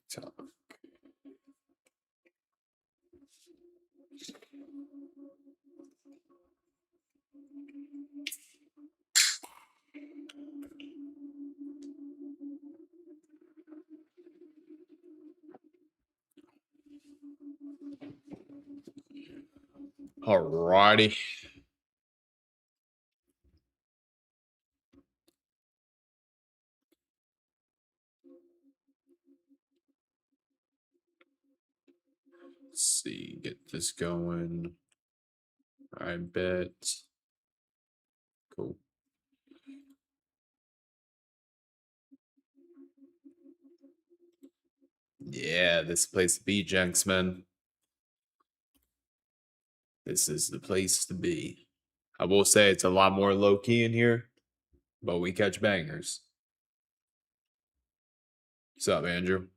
TikTok. Alrighty. Let's see, get this going. I bet. Cool. Yeah, this place to be, Jenksman. This is the place to be. I will say it's a lot more low-key in here, but we catch bangers. What's up, Andrew?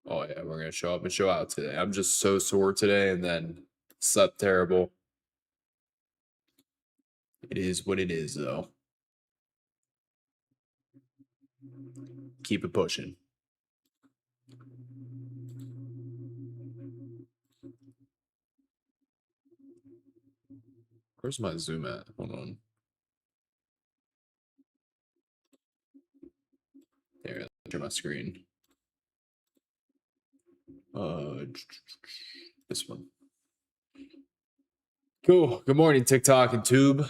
Oh, yeah, we're going to show up and show out today. I'm just so sore today and then slept terrible. It is what it is, though. Keep it pushing. Where's my Zoom at? Hold on. There, share my screen. This one. Cool. Good morning, TikTok and Tube.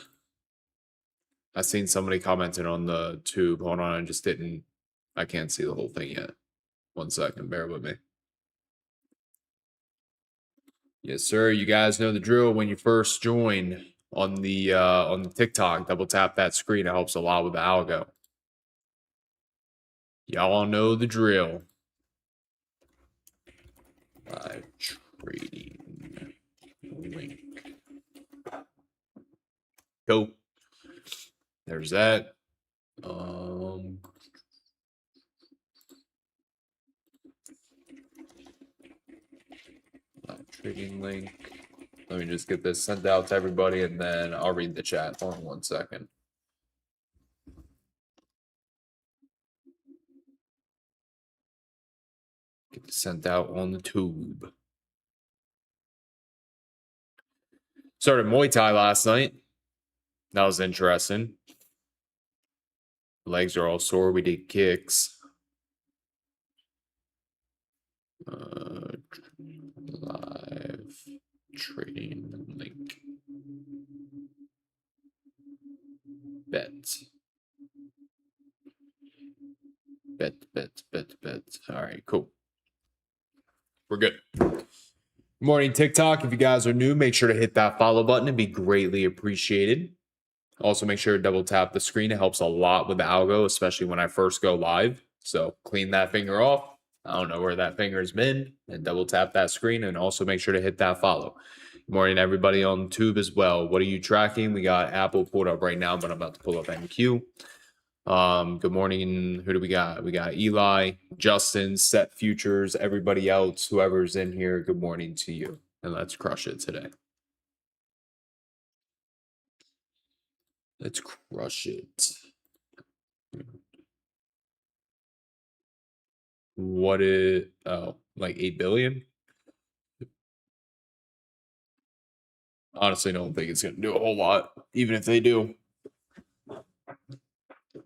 I seen somebody commented on the Tube. Hold on, I can't see the whole thing yet. 1 second, bear with me. Yes, sir. You guys know the drill. When you first join on the TikTok, double tap that screen. It helps a lot with the algo. Y'all know the drill. Live trading link. Go. There's that. Live trading link. Let me just get this sent out to everybody and then I'll read the chat. Hold on 1 second. Get this sent out on the Tube. Started Muay Thai last night. That was interesting. Legs are all sore. We did kicks. Live trading link. Bet. All right, cool. We're good. Good morning, TikTok. If you guys are new, make sure to hit that follow button. It'd be greatly appreciated. Also, make sure to double tap the screen. It helps a lot with the algo, especially when I first go live. So clean that finger off. I don't know where that finger's been. And double tap that screen. And also make sure to hit that follow. Good morning, everybody on Tube as well. What are you tracking? We got Apple pulled up right now, but I'm about to pull up NQ. Good morning. Who do we got? We got Eli, Justin, Set Futures, everybody else, whoever's in here. Good morning to you. And let's crush it today. Let's crush it. What is, oh, like 8 billion? Honestly, don't think it's going to do a whole lot, even if they do.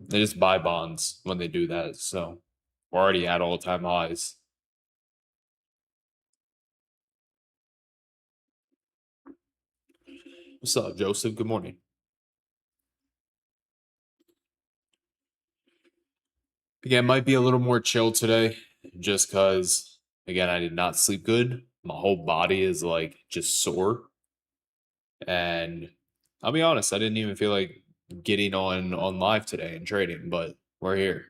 They just buy bonds when they do that. So we're already at all-time highs. What's up, Joseph? Good morning. Again, might be a little more chill today just because, again, I did not sleep good. My whole body is like just sore. And I'll be honest, I didn't even feel like getting on live today and trading, but we're here.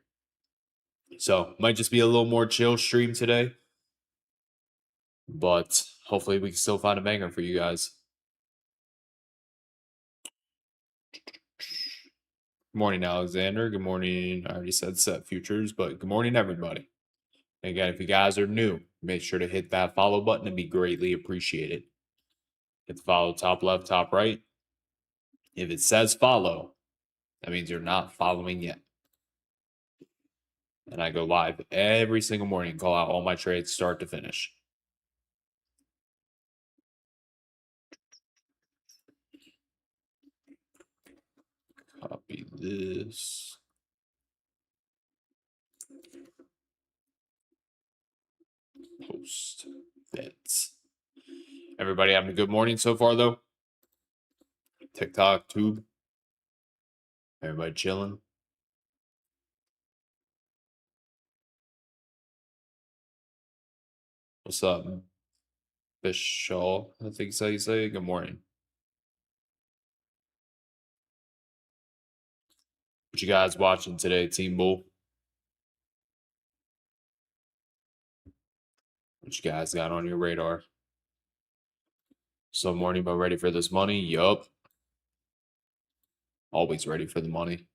So might just be a little more chill stream today. But hopefully we can still find a banger for you guys. Good morning, Alexander. Good morning. I already said Set Futures, but good morning, everybody. And again, if you guys are new, make sure to hit that follow button and be greatly appreciated. Hit the follow, top left, top right. If it says follow, that means you're not following yet. And I go live every single morning, call out all my trades start to finish. Copy this. Post bets. Everybody having a good morning so far, though? TikTok, Tube. Everybody chilling. What's up, Bishal? I think so you say. Good morning. What you guys watching today, Team Bull? What you guys got on your radar? So morning, but ready for this money? Yup. Always ready for the money.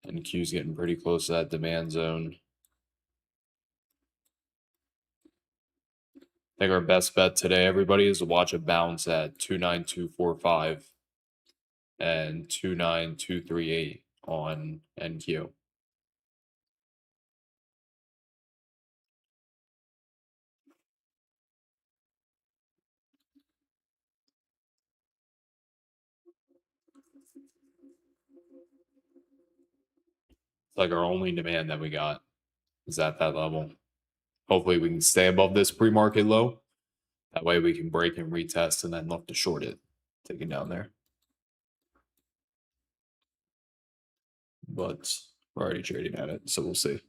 And Q's getting pretty close to that demand zone. I think our best bet today, everybody, is to watch a bounce at 29245 and 29238 on NQ. It's like our only demand that we got is at that level. Hopefully we can stay above this pre-market low. That way we can break and retest and then look to short it. Take it down there. But we're already trading at it, so we'll see.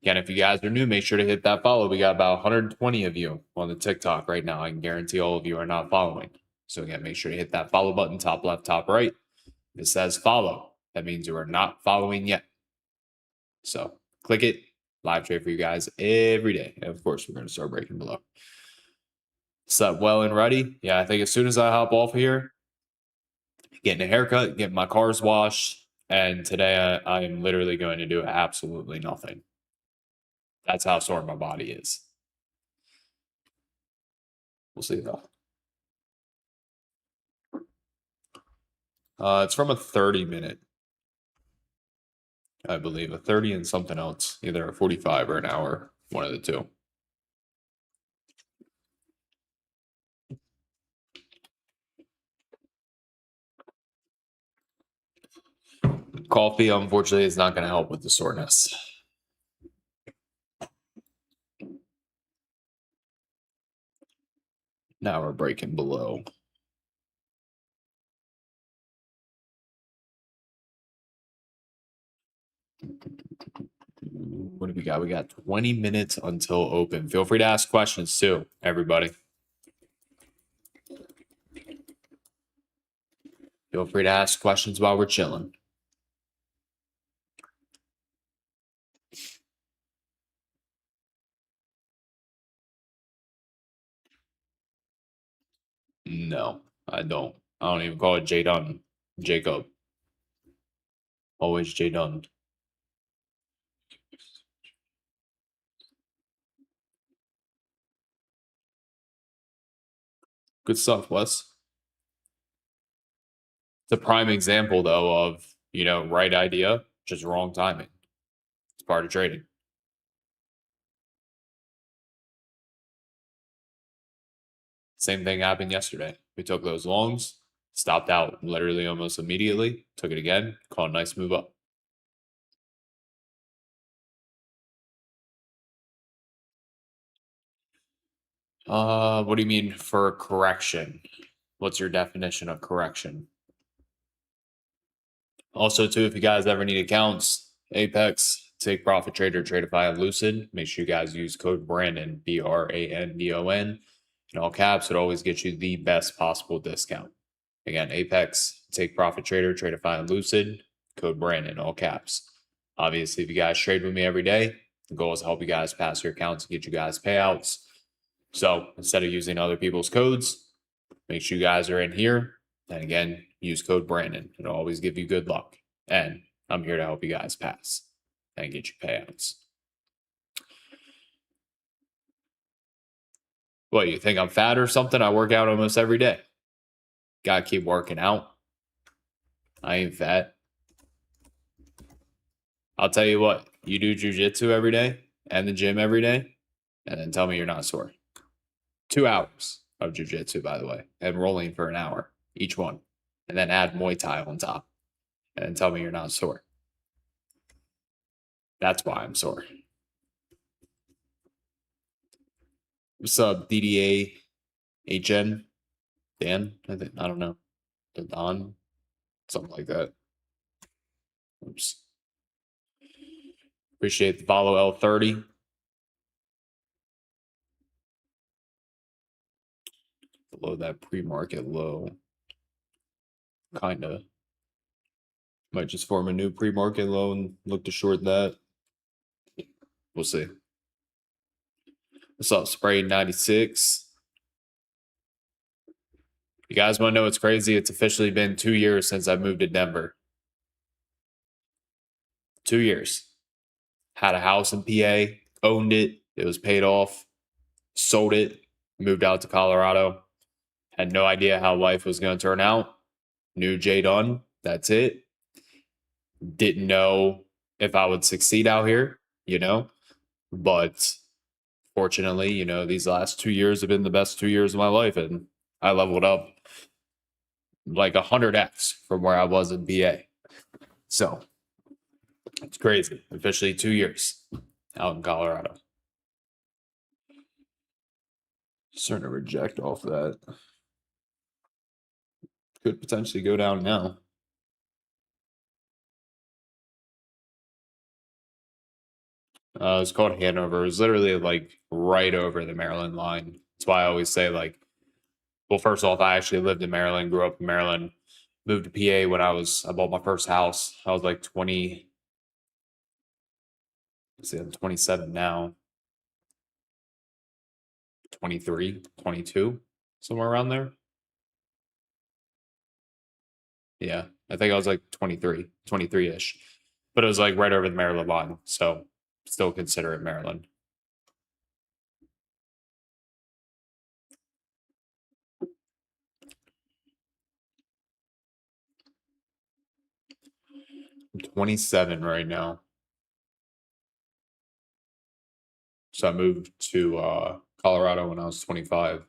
Again, if you guys are new, make sure to hit that follow. We got about 120 of you on the TikTok right now. I can guarantee all of you are not following. So again, make sure to hit that follow button, top left, top right. It says follow. That means you are not following yet. So click it. Live trade for you guys every day. And of course, we're going to start breaking below. Set well and ready. Yeah, I think as soon as I hop off here, getting a haircut, getting my cars washed, and today I am literally going to do absolutely nothing. That's how sore my body is. We'll see though. It's from a 30-minute, I believe, a 30 and something else, either a 45 or an hour, one of the two. Coffee, unfortunately, is not going to help with the soreness. Now we're breaking below. What do we got? We got 20 minutes until open. Feel free to ask questions too, everybody. Feel free to ask questions while we're chilling. No, I don't. I don't even call it J Dunn. Jacob. Always J Dunn. Good stuff, Wes. It's a prime example, though, of, right idea, just wrong timing. It's part of trading. Same thing happened yesterday. We took those longs, stopped out literally almost immediately, took it again, caught a nice move up. What do you mean for correction? What's your definition of correction? Also, too, if you guys ever need accounts, Apex, Take Profit Trader, Tradeify, and Lucid, make sure you guys use code Brandon, BRANDON. In all caps, it always gets you the best possible discount. Again, Apex, Take Profit Trader, Tradeify, and Lucid, code Brandon, all caps. Obviously, if you guys trade with me every day, the goal is to help you guys pass your accounts and get you guys payouts. So instead of using other people's codes, Make sure you guys are in here. And again, use code Brandon. It'll always give you good luck. And I'm here to help you guys pass and get you payouts. What, you think I'm fat or something? I work out almost every day. Gotta keep working out. I ain't fat. I'll tell you what, you do jujitsu every day and the gym every day, and then tell me you're not sore. 2 hours of jujitsu, by the way, and rolling for an hour each one, and then add Muay Thai on top, and then tell me you're not sore. That's why I'm sore. What's up, DDA HN? Dan? I don't know. The Don? Something like that. Oops. Appreciate the follow, L30. Below that pre-market low. Kinda. Might just form a new pre-market low and look to short that. We'll see. What's up, Spray 96? You guys want to know what's crazy? It's officially been 2 years since I moved to Denver. 2 years. Had a house in PA, owned it. It was paid off, sold it, moved out to Colorado. Had no idea how life was going to turn out. Knew Jay Dunn. That's it. Didn't know if I would succeed out here, but fortunately, these last 2 years have been the best 2 years of my life, and I leveled up like 100x from where I was in BA. So it's crazy. Officially 2 years out in Colorado. Starting to reject off that. Could potentially go down now. It's called Hanover. It's literally like right over the Maryland line. That's why I always say, like, well, first off, I actually lived in Maryland, grew up in Maryland, moved to PA when I bought my first house. I was like 20. Let's see, I'm 27 now. 23, 22, somewhere around there. Yeah, I think I was like 23-ish. But it was like right over the Maryland line. So still consider it Maryland. I'm 27 right now. So I moved to Colorado when I was 25.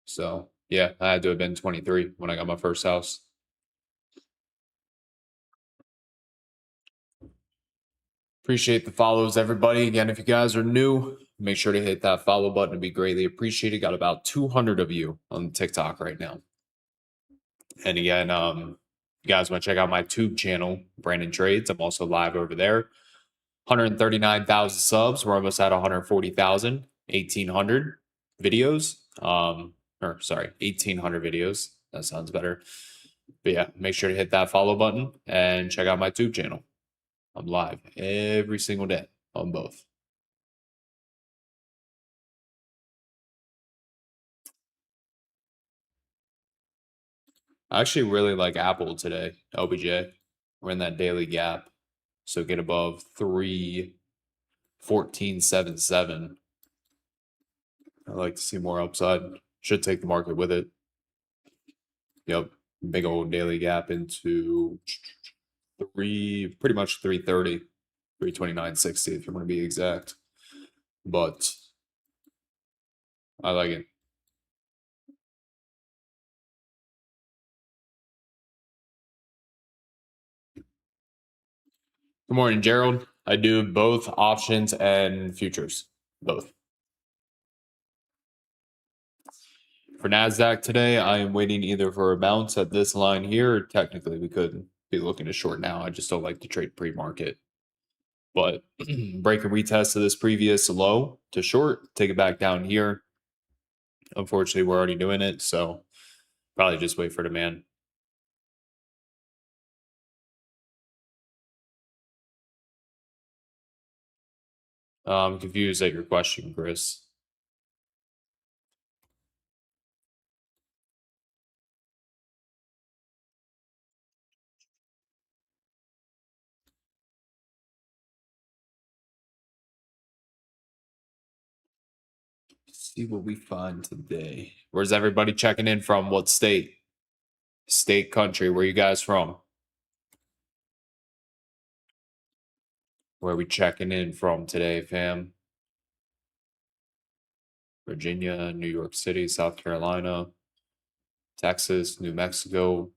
So yeah, I had to have been 23 when I got my first house. Appreciate the follows, everybody. Again, if you guys are new, make sure to hit that follow button. It'd be greatly appreciated. Got about 200 of you on TikTok right now. And again, you guys want to check out my tube channel, BrandonTrades. I'm also live over there. 139,000 subs. We're almost at 140,000. 1,800 videos. Or sorry, 1,800 videos. That sounds better. But yeah, make sure to hit that follow button and check out my tube channel. I'm live every single day on both. I actually really like Apple today, LBJ. We're in that daily gap. So get above 314.77. I like to see more upside. Should take the market with it. Yep. Big old daily gap into pretty much 330, 329.60 if you want to be exact. But I like it. Good morning, Gerald. I do both options and futures, both. For NASDAQ today, I am waiting either for a bounce at this line here, or technically we could be looking to short now. I just don't like to trade pre-market. But break and retest of this previous low to short, take it back down here. Unfortunately, we're already doing it, so probably just wait for demand. I'm confused at your question, Chris. See what we find today. Where's everybody checking in from? What state? State, country. Where you guys from? Where are we checking in from today, fam? Virginia, New York City, South Carolina, Texas, New Mexico,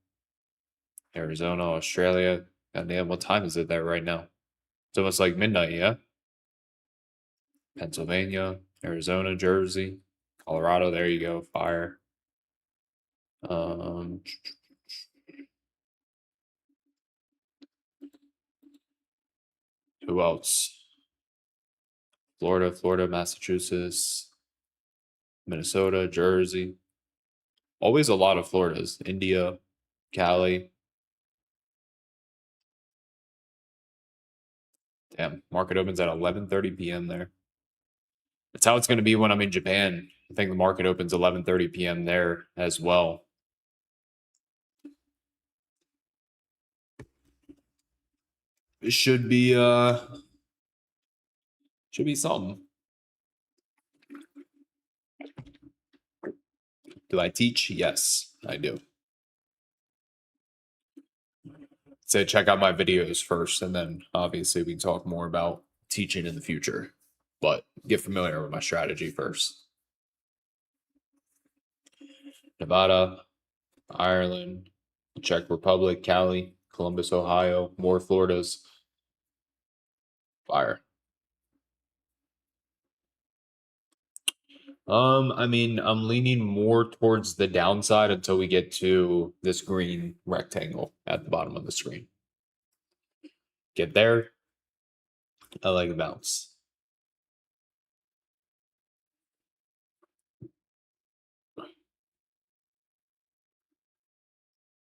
Arizona, Australia. Goddamn, what time is it there right now? It's almost like midnight, yeah? Pennsylvania, Arizona, Jersey, Colorado. There you go. Fire. Um, who else? Florida, Massachusetts, Minnesota, Jersey. Always a lot of Floridas. India, Cali. Damn, market opens at 11:30 p.m. there. That's how it's going to be when I'm in Japan. I think the market opens 11:30 p.m. there as well. It should be something. Do I teach? Yes, I do. So check out my videos first, and then obviously we can talk more about teaching in the future. But get familiar with my strategy first. Nevada, Ireland, Czech Republic, Cali, Columbus, Ohio, more Floridas. Fire. I mean, I'm leaning more towards the downside until we get to this green rectangle at the bottom of the screen. Get there. I like the bounce.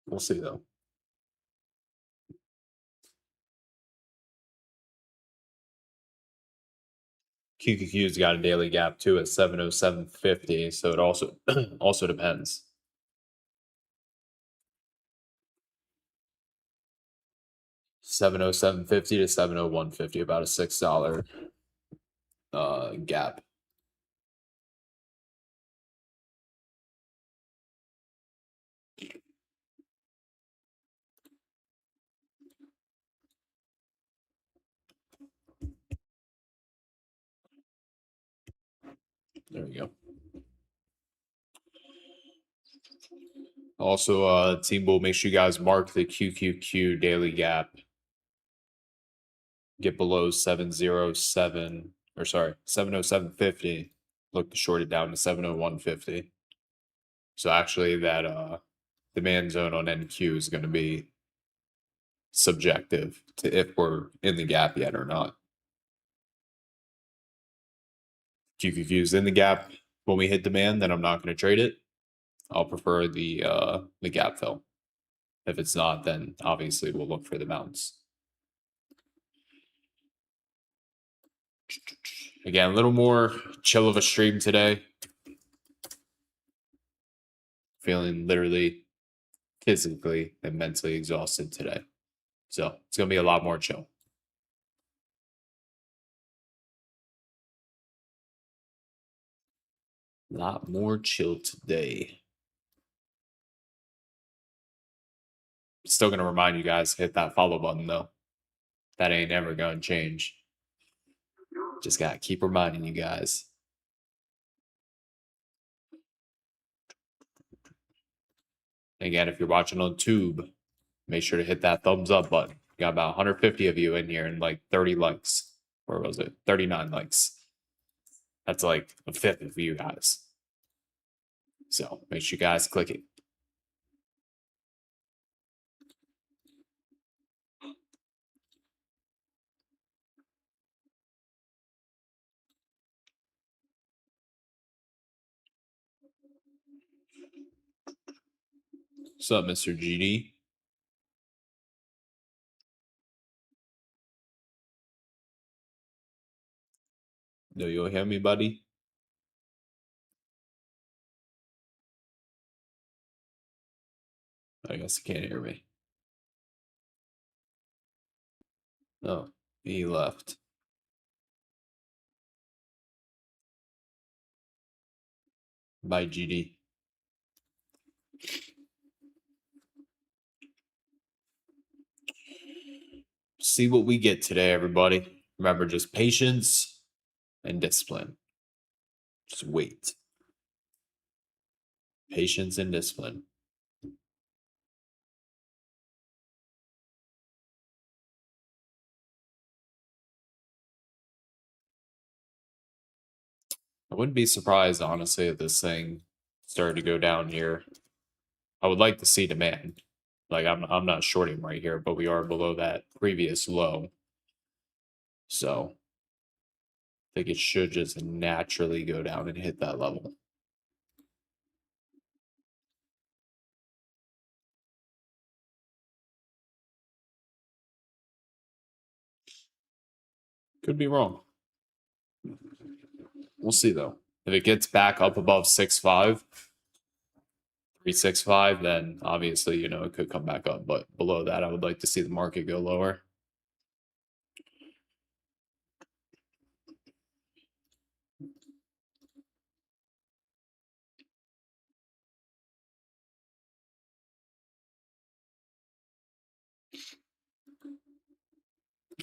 We'll see though. QQQ's got a daily gap too at 707.50, so it also also depends. 707.50 to 701.50, about a $6 gap. There we go. Also, team will make sure you guys mark the QQQ daily gap. Get below 707 or sorry, 707.50. Look to short it down to 701.50. So actually that demand zone on NQ is going to be subjective to if we're in the gap yet or not. QQQ is in the gap when we hit demand, then I'm not going to trade it. I'll prefer the gap fill. If it's not, then obviously we'll look for the bounce. Again, a little more chill of a stream today. Feeling literally, physically, and mentally exhausted today. So it's going to be a lot more chill. A lot more chill today. Still going to remind you guys, hit that follow button though. That ain't ever going to change. Just got to keep reminding you guys. Again, if you're watching on Tube, make sure to hit that thumbs up button. Got about 150 of you in here and like 30 likes. Or was it 39 likes? That's like a fifth of you guys. So make sure you guys click it. What's up, Mr. GD? Do you hear me, buddy? I guess you can't hear me. Oh, he left. by GD. See what we get today, everybody. Remember, just patience and discipline. Just wait. Patience and discipline. I wouldn't be surprised, honestly, if this thing started to go down here. I would like to see demand. Like I'm not shorting right here, but we are below that previous low. So I think it should just naturally go down and hit that level. Could be wrong. We'll see though. If it gets back up above 6.5, 365, then obviously, it could come back up. But below that, I would like to see the market go lower.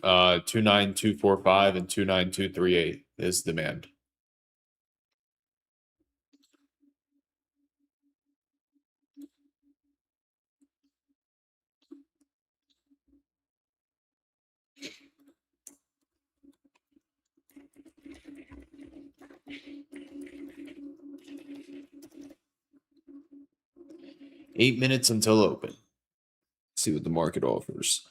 Uh, 29245 and 29238 is demand. Eight minutes until open. See what the market offers.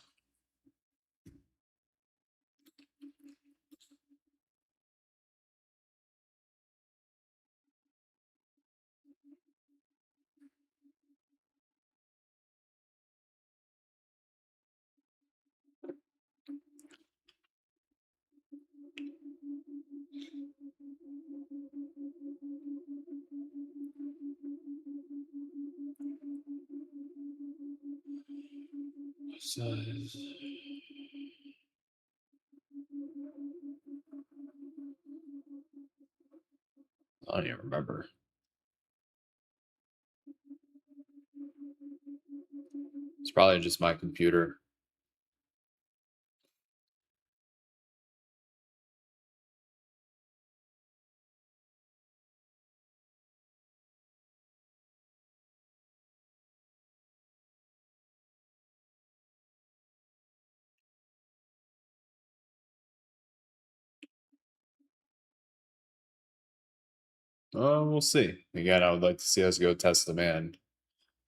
Size. I don't even remember. It's probably just my computer. We'll see. Again, I would like to see us go test demand.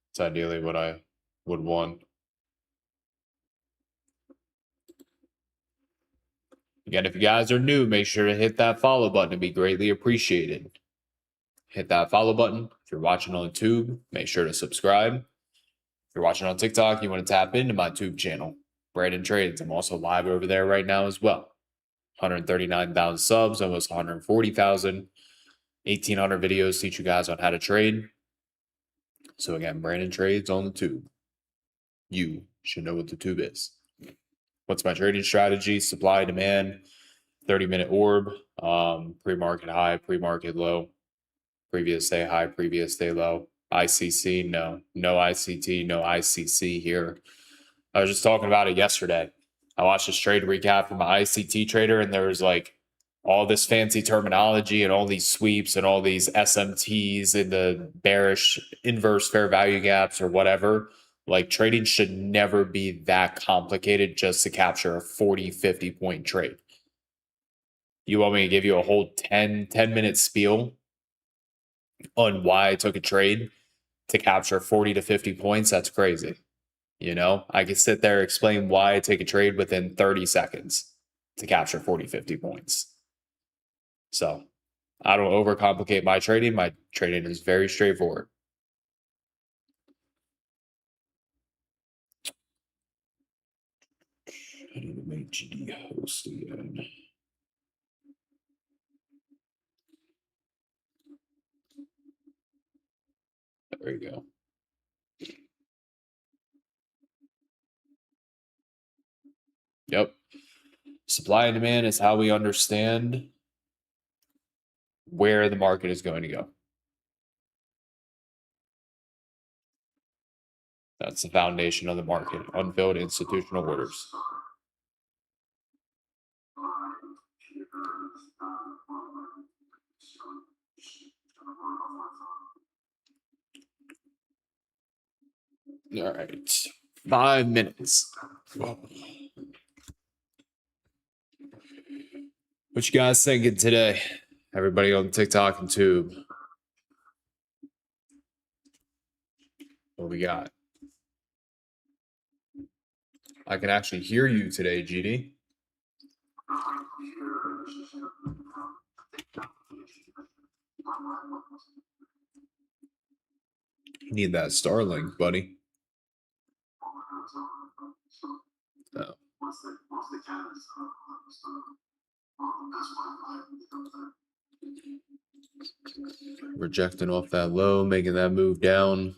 It's ideally what I would want. Again, if you guys are new, make sure to hit that follow button. It'd be greatly appreciated. Hit that follow button. If you're watching on YouTube, make sure to subscribe. If you're watching on TikTok, you want to tap into my YouTube channel, BrandonTrades. I'm also live over there right now as well. 139,000 subs, almost 140,000. 1,800 videos teach you guys on how to trade. So again, BrandonTrades on the tube. You should know what the tube is. What's my trading strategy? Supply, demand, 30-minute orb, pre-market high, pre-market low, previous day high, previous day low. ICC, no ICT, no ICC here. I was just talking about it yesterday. I watched this trade recap from my ICT trader, and there was like all this fancy terminology and all these sweeps and all these SMTs and the bearish inverse fair value gaps or whatever. Like trading should never be that complicated just to capture a 40, 50 point trade. You want me to give you a whole 10-minute spiel on why I took a trade to capture 40 to 50 points? That's crazy. I could sit there, explain why I take a trade within 30 seconds to capture 40, 50 points. So I don't overcomplicate my trading. My trading is very straightforward. I need to make GD host again. There you go. Yep. Supply and demand is how we understand where the market is going to go. That's the foundation of the market. Unfilled institutional orders. All right. 5 minutes. What you guys thinking today? Everybody on TikTok and Tube. What we got? I can actually hear you today, GD. You need that Starlink, buddy. Oh. Rejecting off that low, making that move down.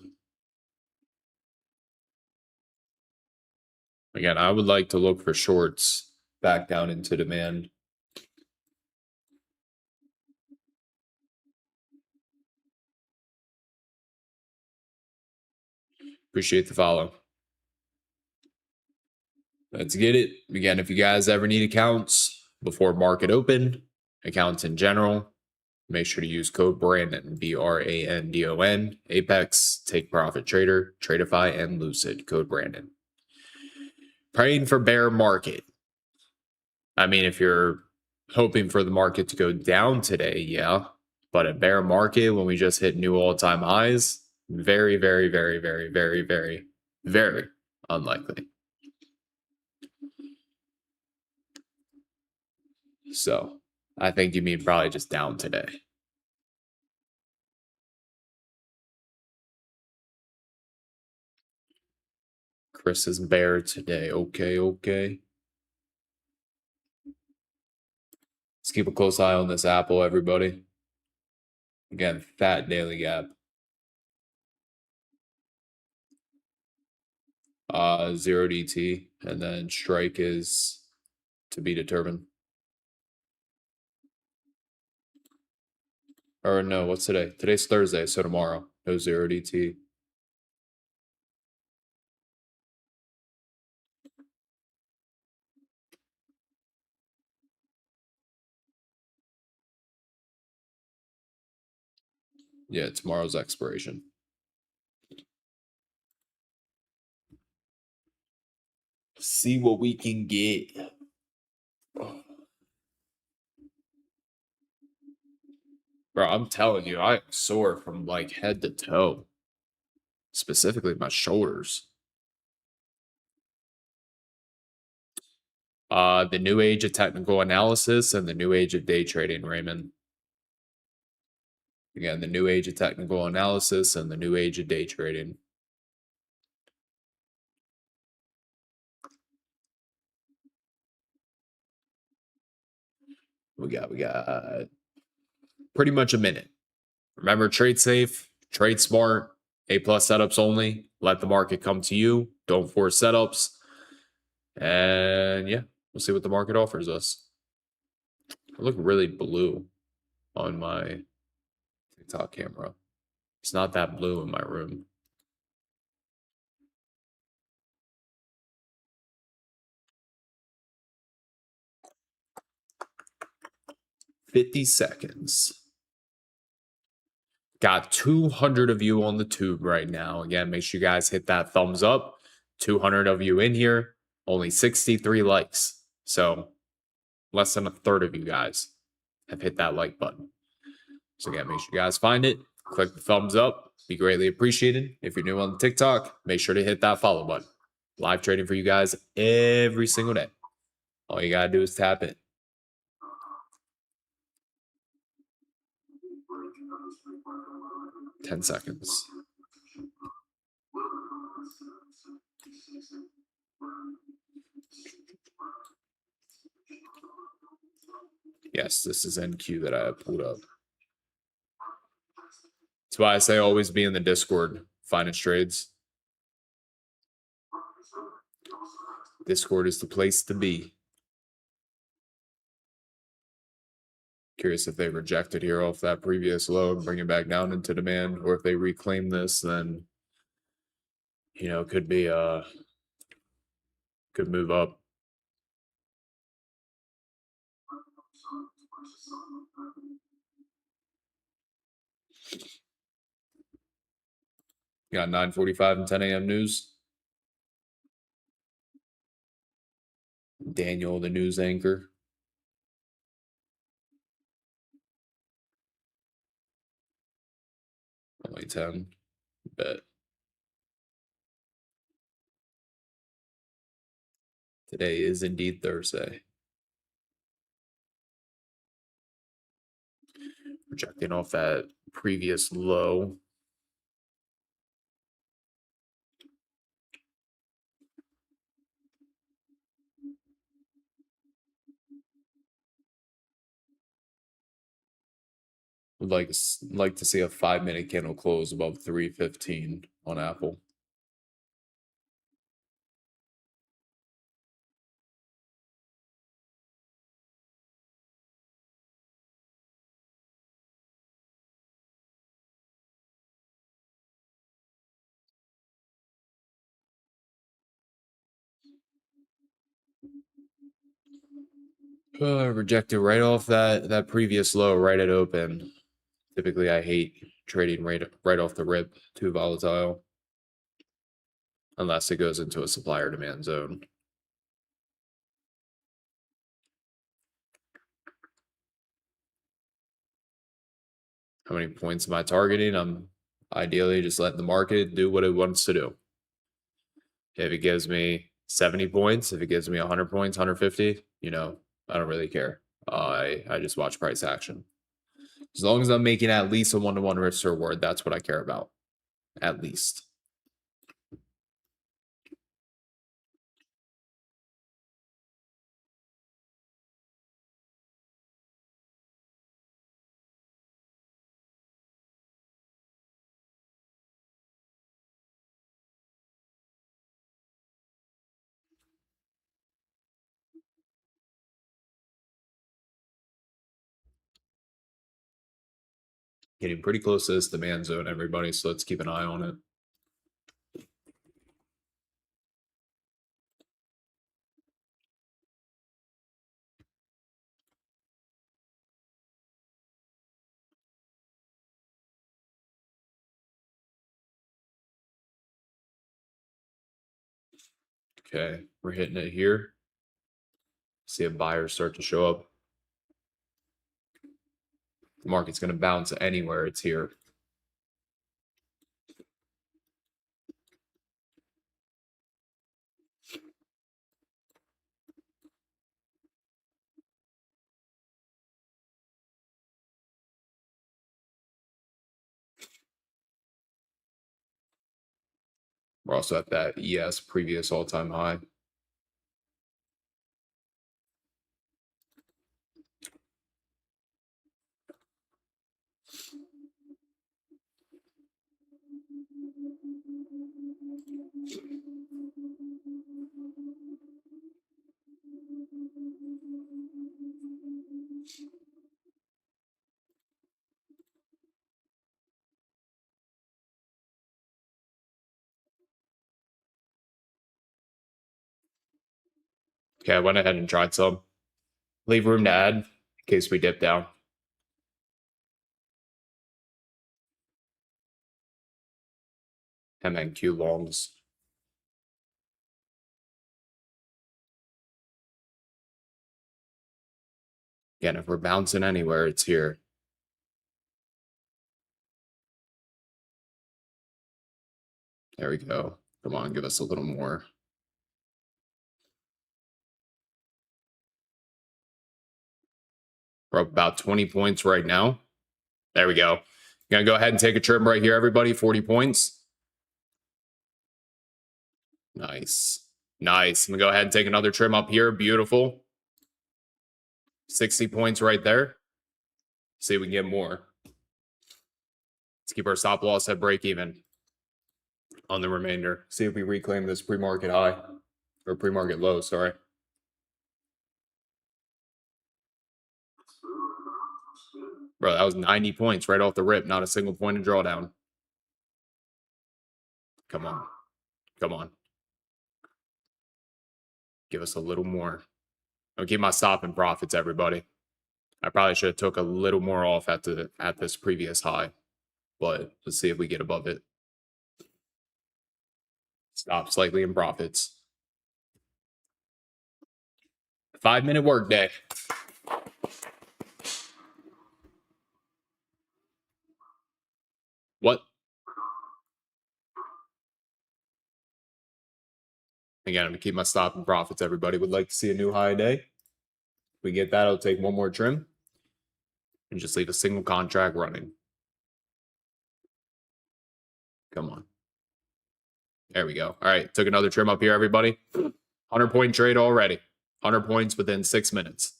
Again, I would like to look for shorts back down into demand. Appreciate the follow. Let's get it. Again, if you guys ever need accounts before market open, accounts in general, make sure to use code Brandon, BRANDON, Apex, Take Profit Trader, Tradeify, and Lucid. Code Brandon. Praying for bear market. I mean, if you're hoping for the market to go down today, yeah. But a bear market when we just hit new all-time highs, very, very, very, very, very, very, very unlikely. So I think you mean probably just down today. Chris is bear today. Okay, okay. Let's keep a close eye on this Apple, everybody. Again, fat daily gap. 0 DT, and then strike is to be determined. Or no, what's today? Today's Thursday, so tomorrow. No 0 DT. Yeah, tomorrow's expiration. See what we can get. Bro, I'm telling you, I'm sore from like head to toe. Specifically my shoulders. The new age of technical analysis and the new age of day trading, Raymond. Again, the new age of technical analysis and the new age of day trading. We got pretty much a minute. Remember, trade safe, trade smart, A+ setups only. Let the market come to you. Don't force setups. And yeah, we'll see what the market offers us. I look really blue on my TikTok camera. It's not that blue in my room. $50 seconds. Got 200 of you on the tube right now. Again, make sure you guys hit that thumbs up. 200 of you in here. Only 63 likes. So less than a third of you guys have hit that like button. So again, make sure you guys find it. Click the thumbs up. Be greatly appreciated. If you're new on TikTok, make sure to hit that follow button. Live trading for you guys every single day. All you gotta do is tap in. $10 seconds. Yes, this is NQ that I have pulled up. That's why I say always be in the Discord, Finest Trades. Discord is the place to be. Curious if they reject it here off that previous low and bring it back down into demand, or if they reclaim this, then You know, could be could move up. Got 9:45 and 10 a.m. news. Daniel, the news anchor. Only 10. Bet. Today is indeed Thursday. Projecting off that previous low. Would like to see a 5-minute candle close above 315 on Apple. Rejected right off that previous low right at open. Typically, I hate trading right off the rip. Too volatile. Unless it goes into a supplier demand zone. How many points am I targeting? I'm ideally just letting the market do what it wants to do. If it gives me 70 points, if it gives me 100 points, 150, you know, I don't really care. I just watch price action. As long as I'm making at least a 1-to-1 risk to reward, that's what I care about. At least. Getting pretty close to this demand zone, everybody, so let's keep an eye on it. Okay, we're hitting it here. See a buyer start to show up. The market's going to bounce anywhere it's here. We're also at that ES previous all-time high. Okay, I went ahead and tried some. Leave room to add in case we dip down. MNQ longs. Again, if we're bouncing anywhere, it's here. There we go. Come on, give us a little more. We're up about 20 points right now. There we go. Gonna go ahead and take a trim right here, everybody. 40 points. Nice. Nice. I'm gonna go ahead and take another trim up here. Beautiful. 60 points right there. See if we can get more. Let's keep our stop loss at break even on the remainder. See if we reclaim this pre-market high or pre-market low, sorry. Bro, that was 90 points right off the rip. Not a single point in drawdown. Come on. Come on. Give us a little more. I'll keep my stop and profits, everybody. I probably should have took a little more off at this previous high, but let's see if we get above it. Stop slightly in profits. 5-minute workday. What? Again, I'm gonna keep my stop and profits. Everybody would like to see a new high day. If we get that, I'll take one more trim and just leave a single contract running. Come on. There we go. All right, took another trim up here, everybody. 100-point trade already. 100 points within 6 minutes.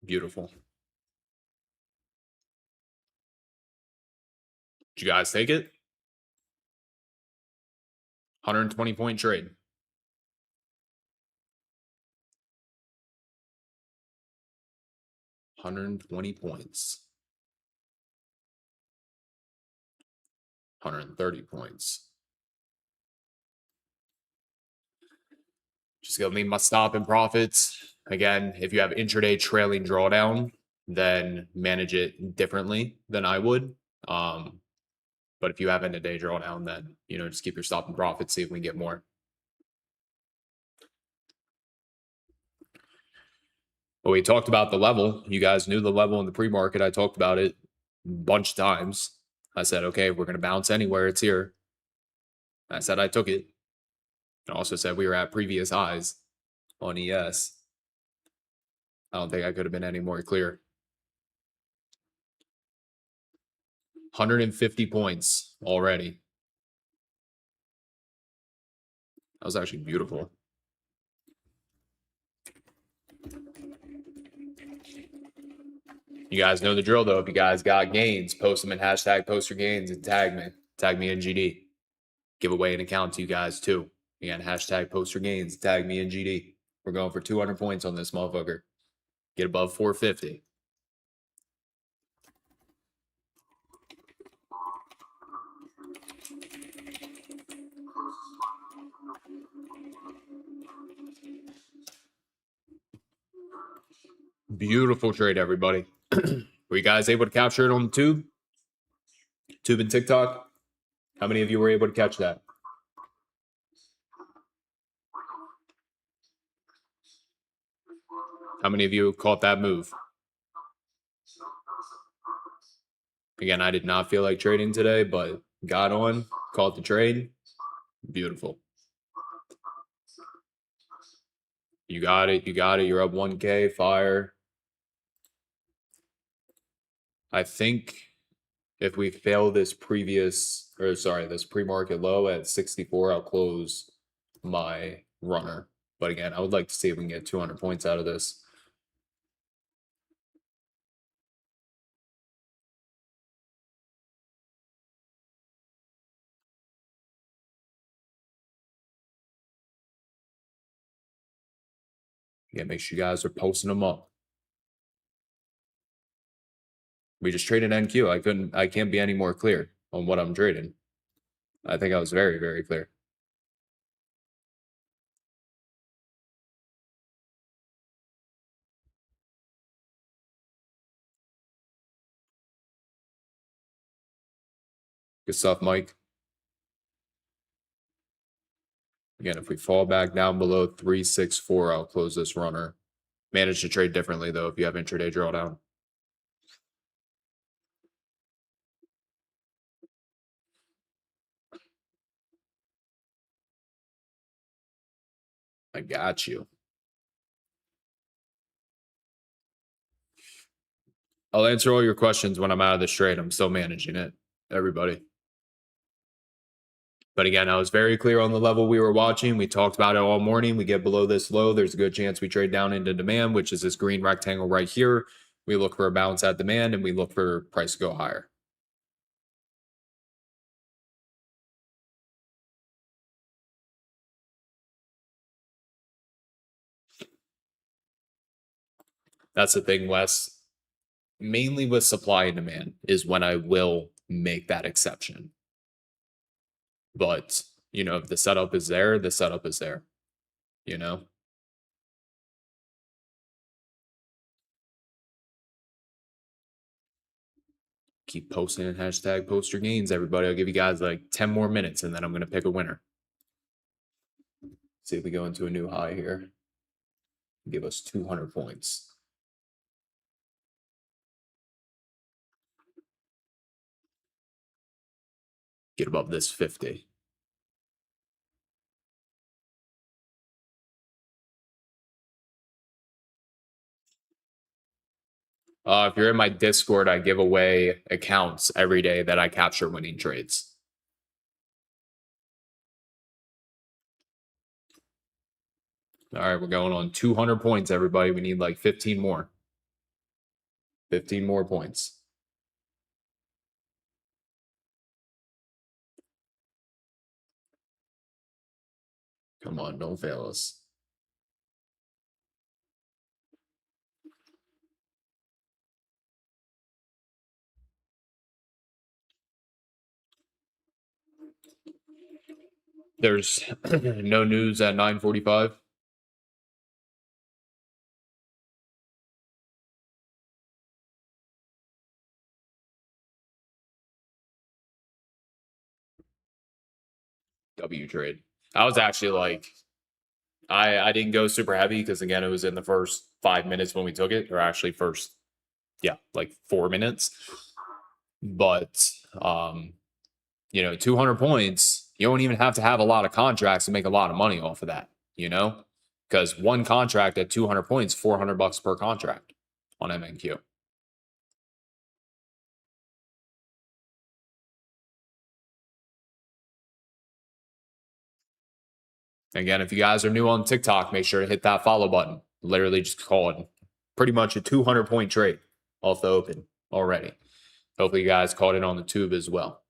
Beautiful. Did you guys take it? 120-point trade. 120 points. 130 points. Just gonna leave my stop and profits. Again, if you have intraday trailing drawdown, then manage it differently than I would. But if you have end of day drawdown, then just keep your stop and profits. See if we can get more. Well, we talked about the level. You guys knew the level in the pre-market. I talked about it a bunch of times. I said, okay, we're going to bounce anywhere. It's here. I said I took it. I also said we were at previous highs on ES. I don't think I could have been any more clear. 150 points already. That was actually beautiful. You guys know the drill, though. If you guys got gains, post them in hashtag post your gains and tag me. Tag me in GD. Give away an account to you guys, too. Again, hashtag post your gains. Tag me in GD. We're going for 200 points on this motherfucker. Get above 450. Beautiful trade, everybody. Were you guys able to capture it on the tube? Tube and TikTok? How many of you were able to catch that? How many of you caught that move? Again, I did not feel like trading today, but got on, caught the trade. Beautiful. You got it. You got it. You're up 1K. Fire. I think if we fail this this pre-market low at 64, I'll close my runner. But again, I would like to see if we can get 200 points out of this. Yeah, make sure you guys are posting them up. We just traded NQ. I can't be any more clear on what I'm trading. I think I was very, very clear. Good stuff, Mike. Again, if we fall back down below 364, I'll close this runner. Manage to trade differently, though, if you have intraday drawdown. I got you. I'll answer all your questions when I'm out of this trade. I'm still managing it, everybody. But again, I was very clear on the level we were watching. We talked about it all morning. We get below this low, there's a good chance we trade down into demand, which is this green rectangle right here. We look for a bounce at demand, and we look for price to go higher. That's the thing, Wes. Mainly with supply and demand is when I will make that exception. But, if the setup is there, the setup is there, you know? Keep posting and hashtag post your gains, everybody. I'll give you guys like 10 more minutes and then I'm going to pick a winner. See if we go into a new high here. Give us 200 points. Get above this 50. If you're in my Discord, I give away accounts every day that I capture winning trades. All right, we're going on 200 points, everybody. We need like 15 more. 15 more points. Come on, don't fail us. There's no news at 9:45. W trade. I was actually like, I didn't go super heavy because again, it was in the first 5 minutes when we took it, or actually first, like 4 minutes. But 200 points, you don't even have to have a lot of contracts to make a lot of money off of that, because one contract at 200 points, $400 per contract on MNQ. Again, if you guys are new on TikTok, make sure to hit that follow button. Literally just call it pretty much a 200-point trade off the open already. Hopefully you guys caught it on the tube as well.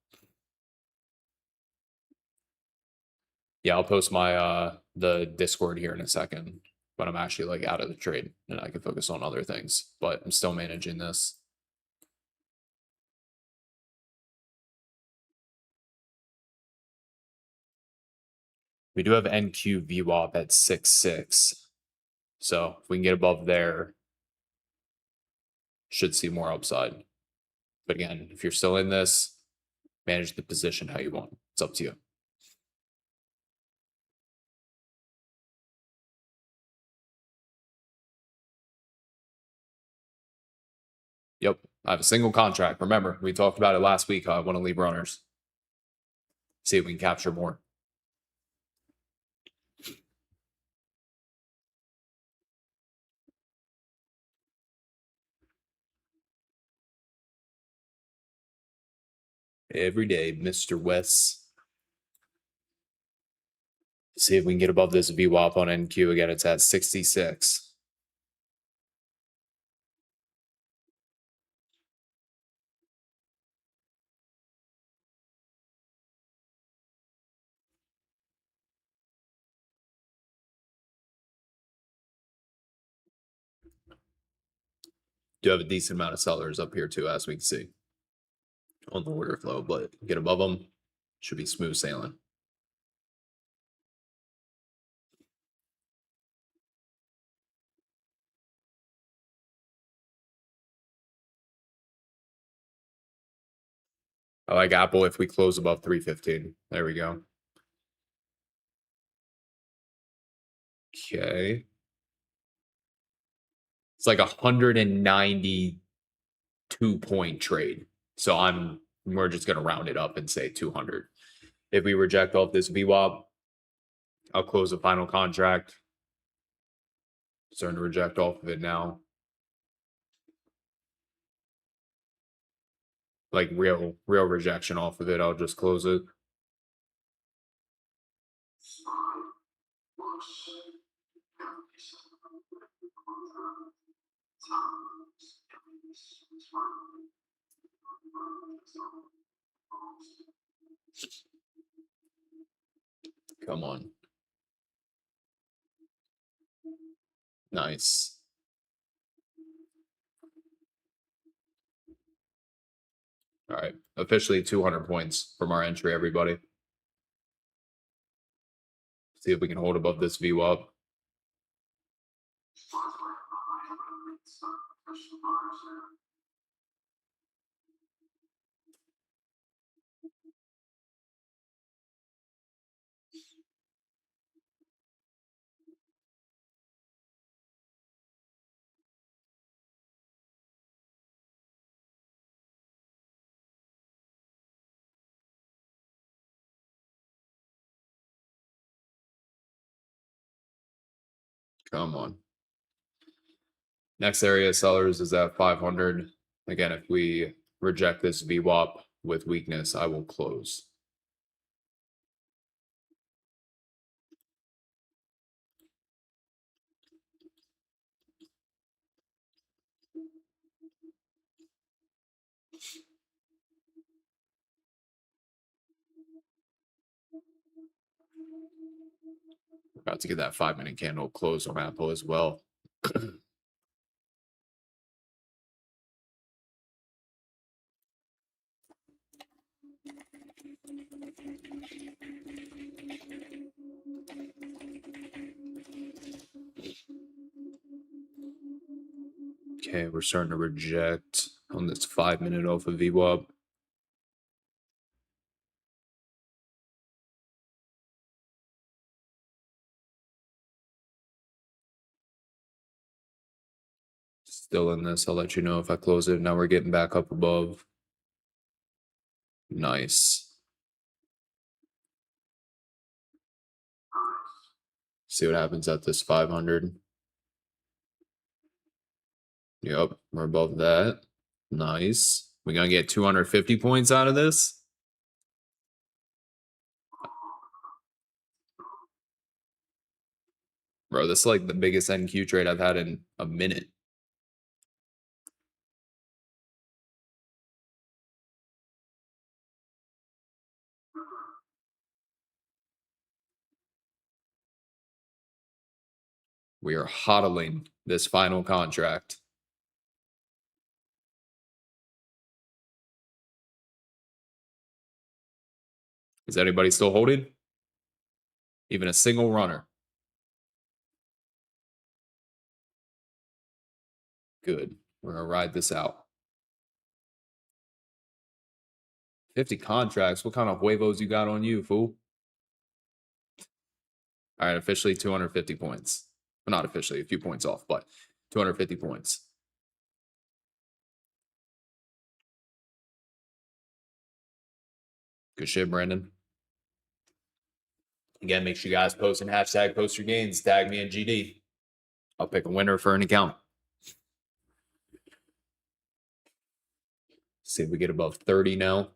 Yeah, I'll post my the Discord here in a second, but I'm actually like out of the trade and I can focus on other things, but I'm still managing this. We do have NQ VWAP at 6.6. So if we can get above there, should see more upside. But again, if you're still in this, manage the position how you want. It's up to you. Yep. I have a single contract. Remember, we talked about it last week. I want to leave runners. See if we can capture more. Every day, Mr. West. See if we can get above this VWAP on NQ. Again, it's at 66. Do have a decent amount of sellers up here too, as we can see on the order flow, but get above them, should be smooth sailing. I like Apple if we close above 315. There we go. Okay. It's like 192-point trade. So we're just gonna round it up and say 200. If we reject off this VWAP, I'll close the final contract. Starting to reject off of it now. Like real rejection off of it. I'll just close it. Come on. Nice. All right. Officially 200 points from our entry, everybody. See if we can hold above this VWAP. Come on. Next area of sellers is at 500. Again, if we reject this VWAP with weakness, I will close. About to get that 5-minute candle close on Apple as well. Okay, we're starting to reject on this 5-minute off of VWAP. Still in this. I'll let you know if I close it. Now we're getting back up above. Nice. See what happens at this 500. Yep, we're above that. Nice. We gonna get 250 points out of this? Bro, this is like the biggest NQ trade I've had in a minute. We are hodling this final contract. Is anybody still holding? Even a single runner? Good. We're gonna ride this out. 50 contracts. What kind of huevos you got on you, fool? All right, officially 250 points. Well, not officially, a few points off, but 250 points. Good shit, Brandon. Again, make sure you guys post and hashtag post your gains. Tag me in GD. I'll pick a winner for an account. See if we get above 30 now.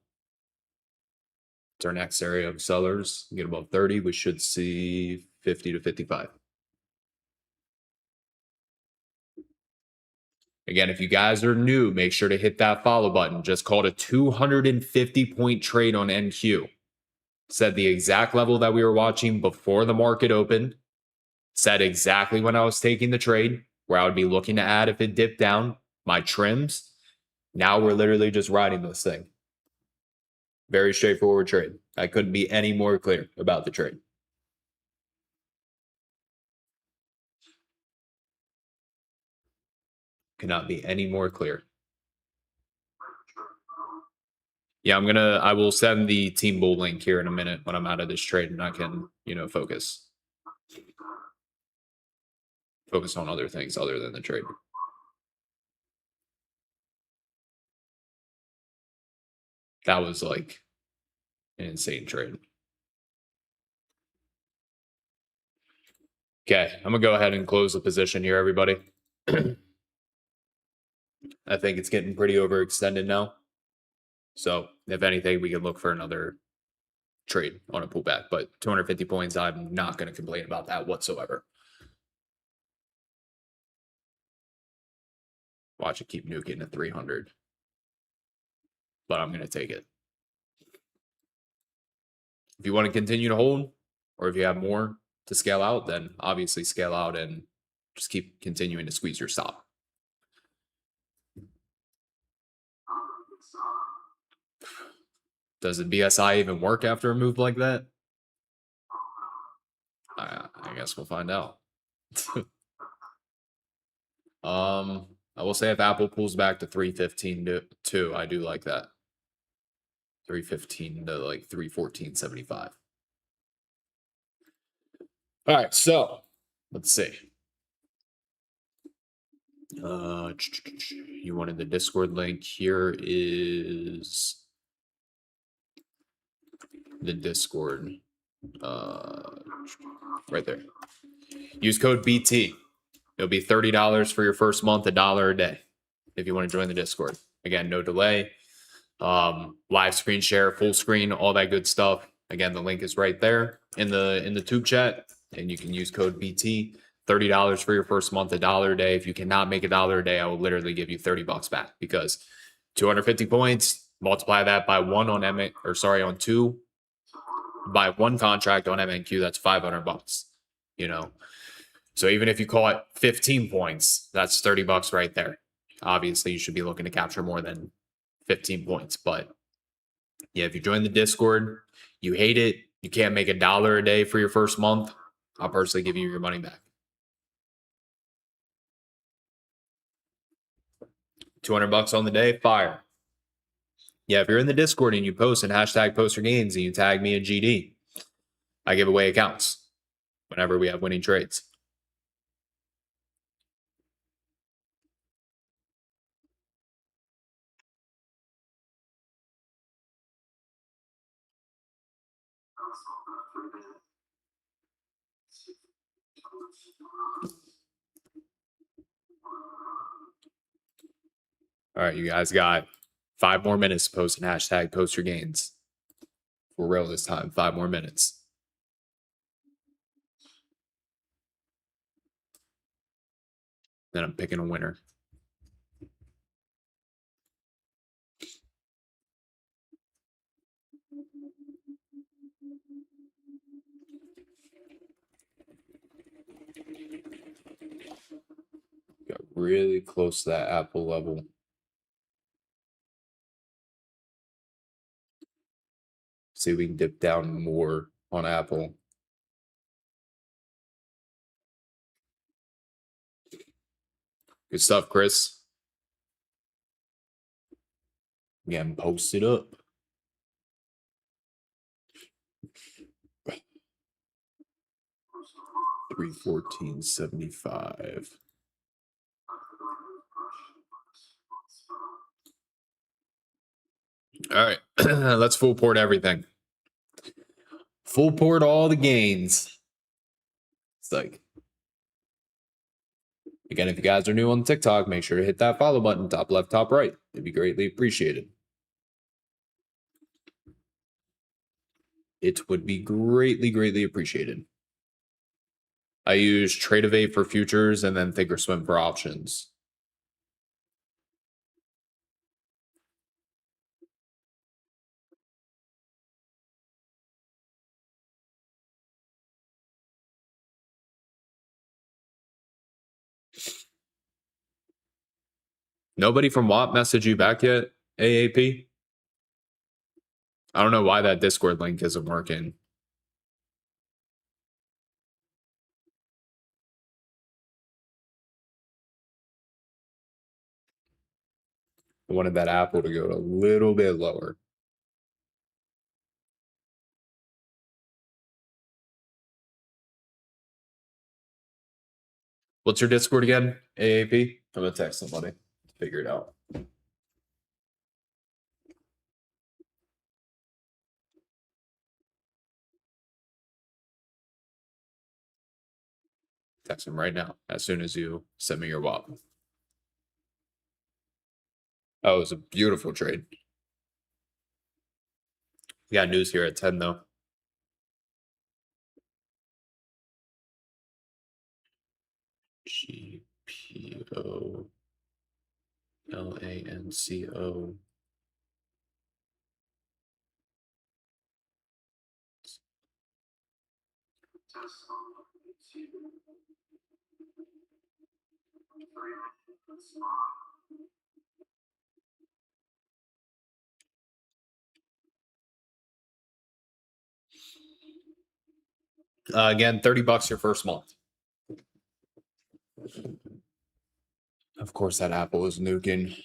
It's our next area of sellers. We get above 30, we should see 50 to 55. Again, if you guys are new, make sure to hit that follow button. Just called a 250-point trade on NQ. Said the exact level that we were watching before the market opened. Said exactly when I was taking the trade, where I would be looking to add if it dipped down, my trims. Now we're literally just riding this thing. Very straightforward trade. I couldn't be any more clear about the trade. Cannot be any more clear. Yeah, I will send the Team Bull link here in a minute when I'm out of this trade and I can, focus on other things other than the trade. That was like an insane trade. Okay, I'm gonna go ahead and close the position here, everybody. I think it's getting pretty overextended now. So if anything, we can look for another trade on a pullback. But 250 points, I'm not going to complain about that whatsoever. Watch it keep nuking at 300. But I'm going to take it. If you want to continue to hold, or if you have more to scale out, then obviously scale out and just keep continuing to squeeze your stop. Does the BSI even work after a move like that? I guess we'll find out. I will say if Apple pulls back to 315 to 2, I do like that. 315 to like 314.75. All right, so let's see. You wanted the Discord link. Here is the Discord. Right there. Use code BT. It'll be $30 for your first month, $1 a day. If you want to join the Discord. Again, no delay. Live screen share, full screen, all that good stuff. Again, the link is right there in the tube chat, and you can use code BT. $30 for your first month, $1 a day. If you cannot make $1 a day, I will literally give you $30 back, because 250 points, multiply that by on 2 by 1 contract on MNQ, that's $500. So even if you call it 15 points, that's $30 right there. Obviously, you should be looking to capture more than 15 points. But yeah, if you join the Discord, you hate it, you can't make $1 a day for your first month, I'll personally give you your money back. 200 bucks on the day, fire. Yeah, if you're in the Discord and you post and hashtag post your gains and you tag me in GD, I give away accounts whenever we have winning trades. All right, you guys got 5 more minutes to post and hashtag post your gains. For real this time, 5 more minutes. Then I'm picking a winner. Got really close to that Apple level. See if we can dip down more on Apple. Good stuff, Chris. Again, post it up. $314.75. All right, let's full port everything. Full port all the gains. It's like, again, if you guys are new on TikTok, make sure to hit that follow button, top left, top right. It'd be greatly appreciated. It would be greatly, greatly appreciated. I use Tradeovate for futures and then Thinkorswim for options. Nobody from WAP messaged you back yet, AAP? I don't know why that Discord link isn't working. I wanted that Apple to go a little bit lower. What's your Discord again, AAP? I'm going to text somebody to figure it out. Text him right now as soon as you send me your WAP. Oh, it was a beautiful trade. We got news here at 10, though. GPO LANCO. Again, $30 your first month. Of course, that Apple is nuking.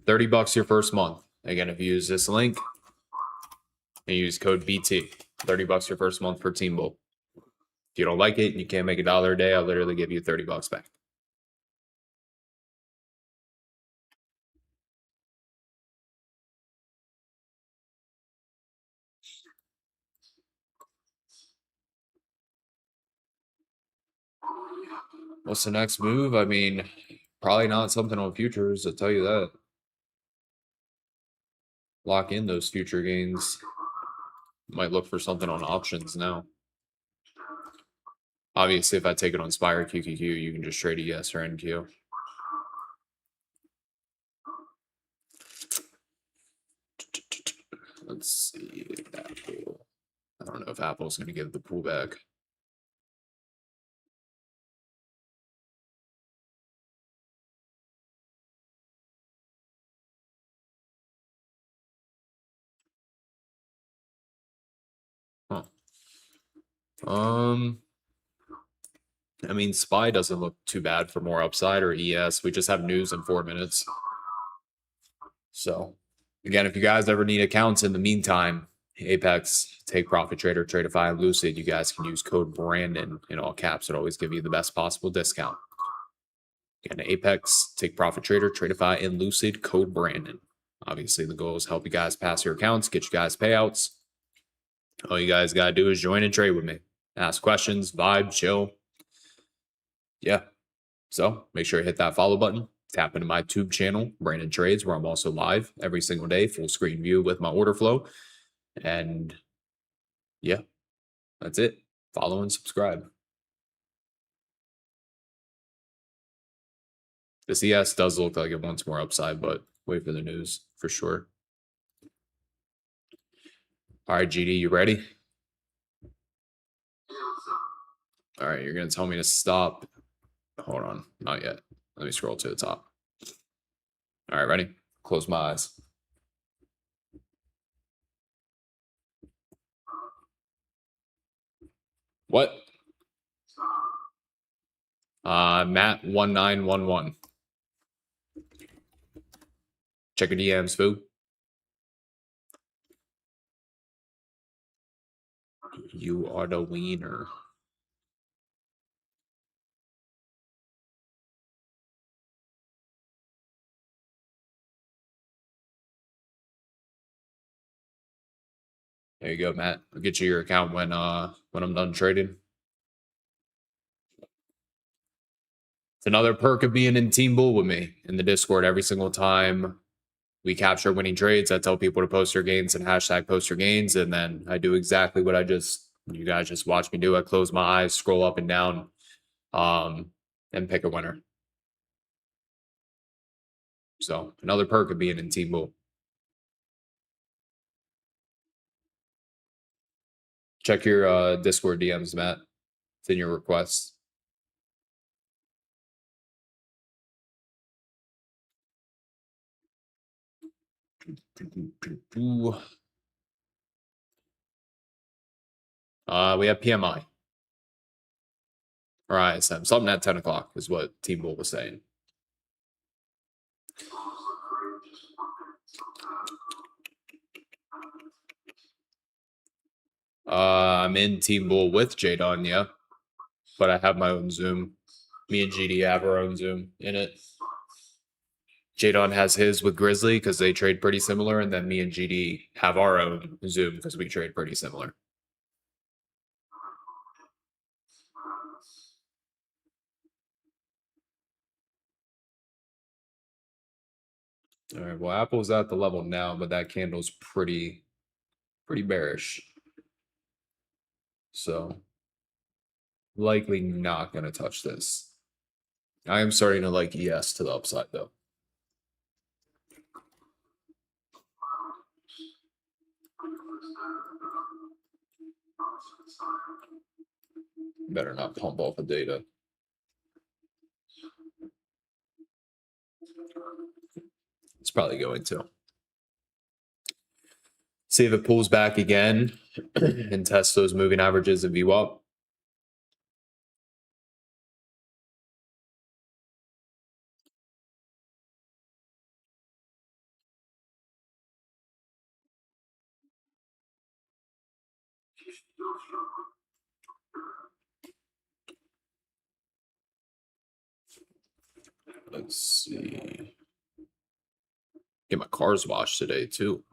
$30 your first month. Again, if you use this link and use code BT, $30 your first month for Team Bull. If you don't like it and you can't make $1 a day, I'll literally give you $30 back. What's the next move? I mean, probably not something on futures, I'll tell you that. Lock in those future gains. Might look for something on options now. Obviously, if I take it on Spire QQQ, you can just trade ES or NQ. Let's see. Apple. I don't know if Apple's going to give the pullback. Huh. I mean, SPY doesn't look too bad for more upside or ES. We just have news in 4 minutes. So, again, if you guys ever need accounts in the meantime, Apex, Take Profit Trader, Tradeify, Lucid, you guys can use code Brandon in all caps. It'll always give you the best possible discount. Again, Apex, Take Profit Trader, Tradeify, and Lucid, code Brandon. Obviously, the goal is help you guys pass your accounts, get you guys payouts. All you guys got to do is join and trade with me. Ask questions, vibe, chill. Yeah. So make sure you hit that follow button. Tap into my tube channel, BrandonTrades, where I'm also live every single day, full screen view with my order flow. And yeah, that's it. Follow and subscribe. The CS does look like it wants more upside, but wait for the news for sure. All right, GD, you ready? All right, you're going to tell me to stop. Hold on, not yet. Let me scroll to the top. All right, ready? Close my eyes. What? Matt 1911. Check your DMs, foo. You are the wiener. There you go, Matt. I'll get you your account when I'm done trading. It's another perk of being in Team Bull with me in the Discord. Every single time we capture winning trades, I tell people to post their gains and hashtag post your gains, and then I do exactly what you guys just watched me do. I close my eyes, scroll up and down, and pick a winner. So another perk of being in Team Bull. Check your Discord DMs, Matt. It's in your requests. We have PMI or ISM. Something at 10 o'clock is what Team Bull was saying. I'm in Team Bull with Jadon, yeah. But I have my own Zoom. Me and GD have our own Zoom in it. Jadon has his with Grizzly because they trade pretty similar, and then me and GD have our own Zoom because we trade pretty similar. All right, well, Apple's at the level now, but that candle's pretty bearish. So likely not going to touch this. I am starting to like ES to the upside, though. Better not pump off the data. It's probably going to. See if it pulls back again and test those moving averages of VWAP. Let's see. Get my cars washed today too.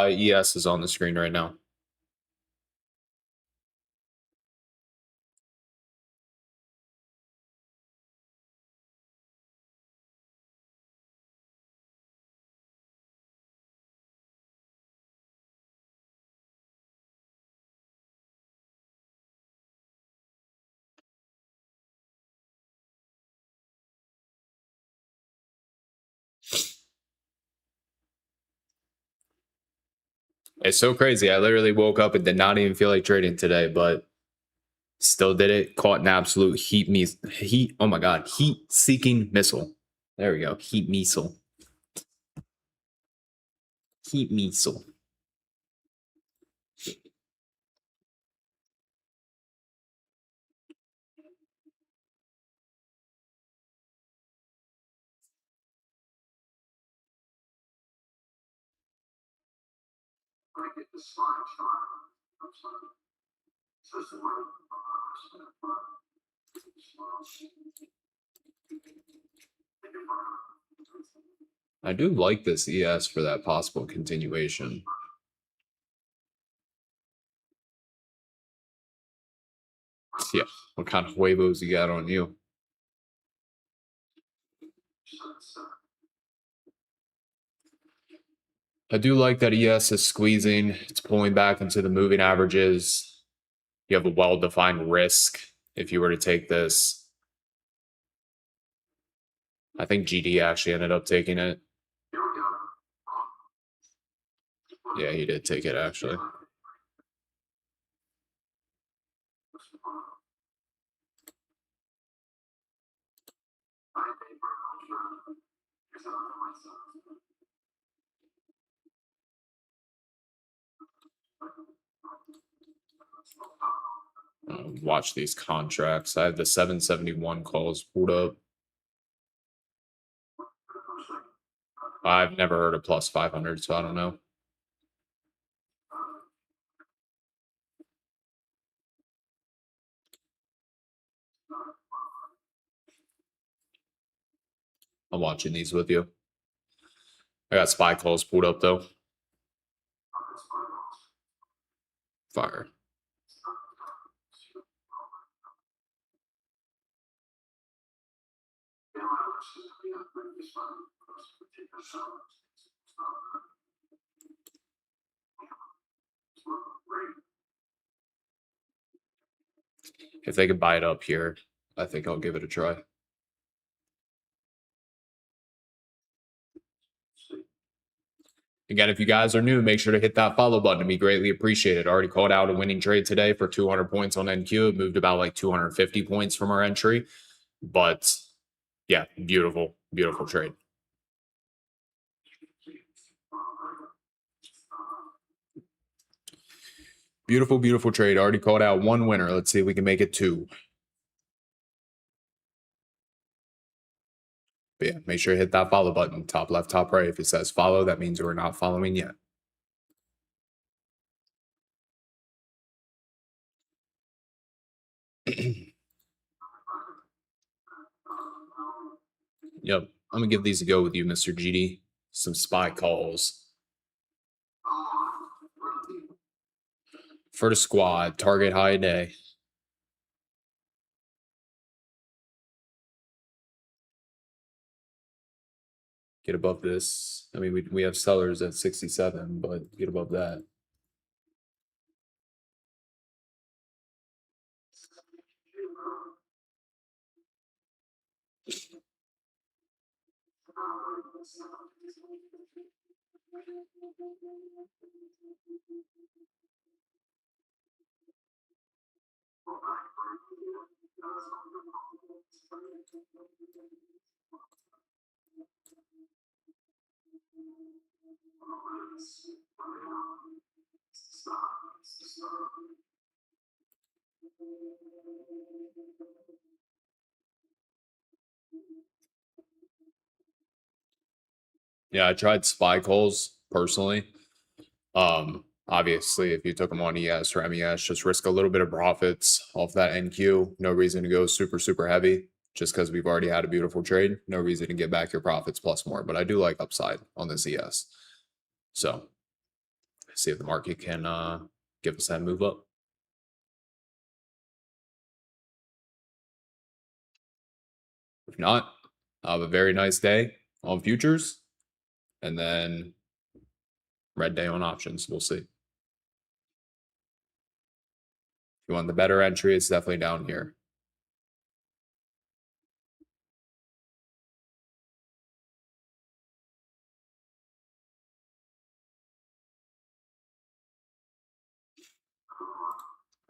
ES is on the screen right now. It's so crazy. I literally woke up and did not even feel like trading today, but still did it. Caught an absolute heat. Oh my god, heat-seeking missile. There we go. Heat missile. Heat missile. I do like this ES for that possible continuation. Yeah. What kind of huevos you got on you? I do like that ES is squeezing. It's pulling back into the moving averages. You have a well-defined risk if you were to take this. I think GD actually ended up taking it. Yeah, he did take it actually. Watch these contracts. I have the 771 calls pulled up. I've never heard of plus 500, so I don't know. I'm watching these with you. I got spy calls pulled up though. Fire. If they could buy it up here, I think I'll give it a try. Again, if you guys are new, make sure to hit that follow button. It'd be greatly appreciated. Already called out a winning trade today for 200 points on NQ. It moved about like 250 points from our entry. But yeah, beautiful, beautiful trade. Beautiful, beautiful trade. Already called out one winner. Let's see if we can make it two. But yeah, make sure to hit that follow button. Top left, top right. If it says follow, that means we're not following yet. Yep. I'm going to give these a go with you, Mr. GD. Some spy calls. For the squad, target high day. Get above this. I mean, we have sellers at 67, but get above that. Yeah, I tried spy calls personally. Obviously, if you took them on ES or MES, just risk a little bit of profits off that NQ. No reason to go super, super heavy just because we've already had a beautiful trade. No reason to get back your profits plus more. But I do like upside on this ES. So see if the market can give us that move up. If not, have a very nice day on futures and then red day on options. We'll see. If you want the better entry, it's definitely down here.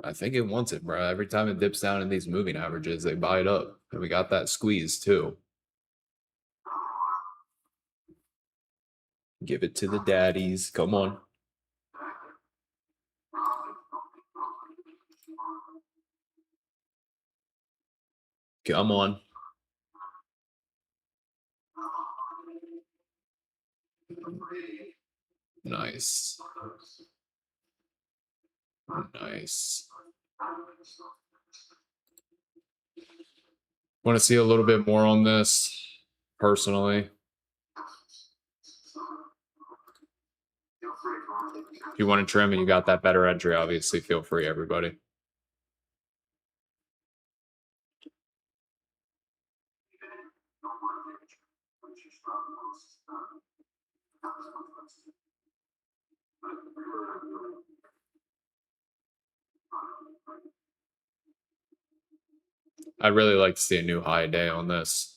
I think it wants it, bro. Every time it dips down in these moving averages, they buy it up. And we got that squeeze too. Give it to the daddies. Come on. Come on. Nice. Nice. Want to see a little bit more on this personally. If you want to trim and you got that better entry, obviously feel free, everybody. I'd really like to see a new high day on this.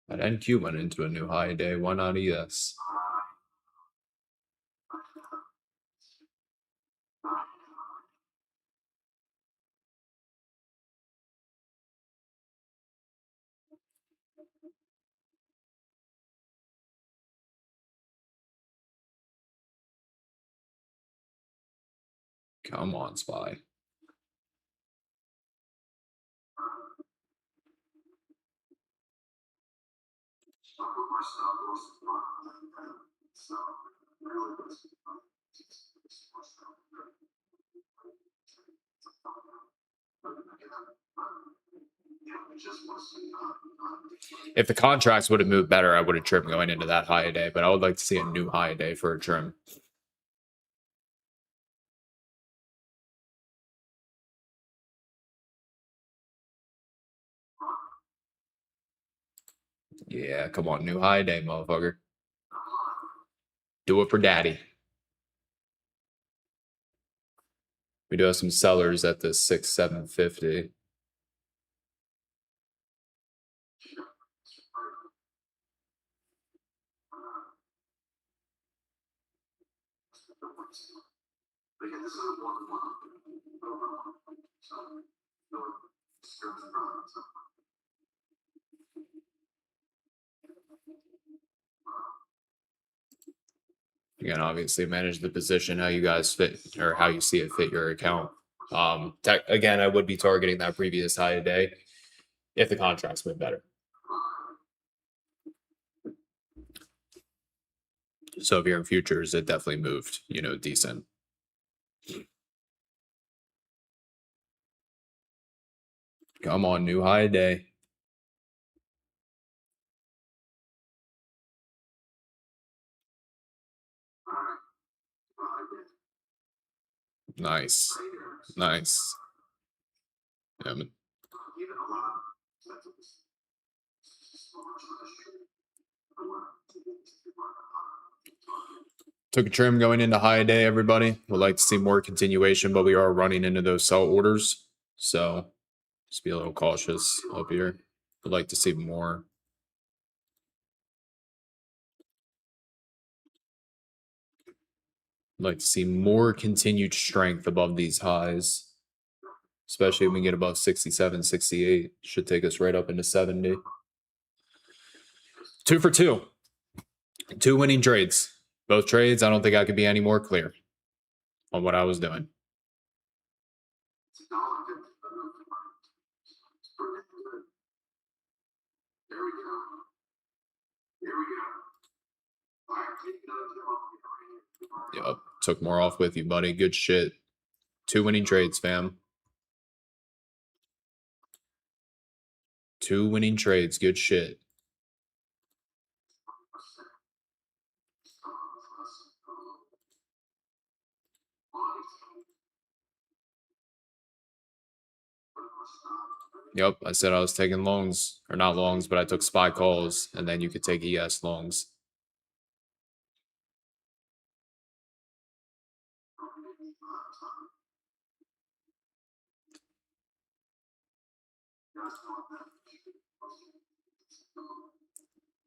That NQ went into a new high day. Why not ES? Come on, SPY. If the contracts would have moved better, I would have trimmed going into that high day, but I would like to see a new high day for a trim. Yeah, come on, new high day, motherfucker. Do it for daddy. We do have some sellers at the 6,750. You can obviously manage the position how you guys fit or how you see it fit your account. Again, I would be targeting that previous high day if the contracts went better. So if you're in futures, it definitely moved, decent. Come on, new high day. Nice. Nice. Yeah, Took a trim going into high day, everybody. Would like to see more continuation, but we are running into those sell orders. So just be a little cautious up here. Would like to see more. Like to see more continued strength above these highs, especially when we get above 67, 68. Should take us right up into 70. 2 for 2. 2 winning trades. Both trades, I don't think I could be any more clear on what I was doing. Yep, took more off with you, buddy. Good shit. 2 winning trades, fam. 2 winning trades. Good shit. Yep, I said I was taking longs, or not longs, but I took SPY calls, and then you could take ES longs.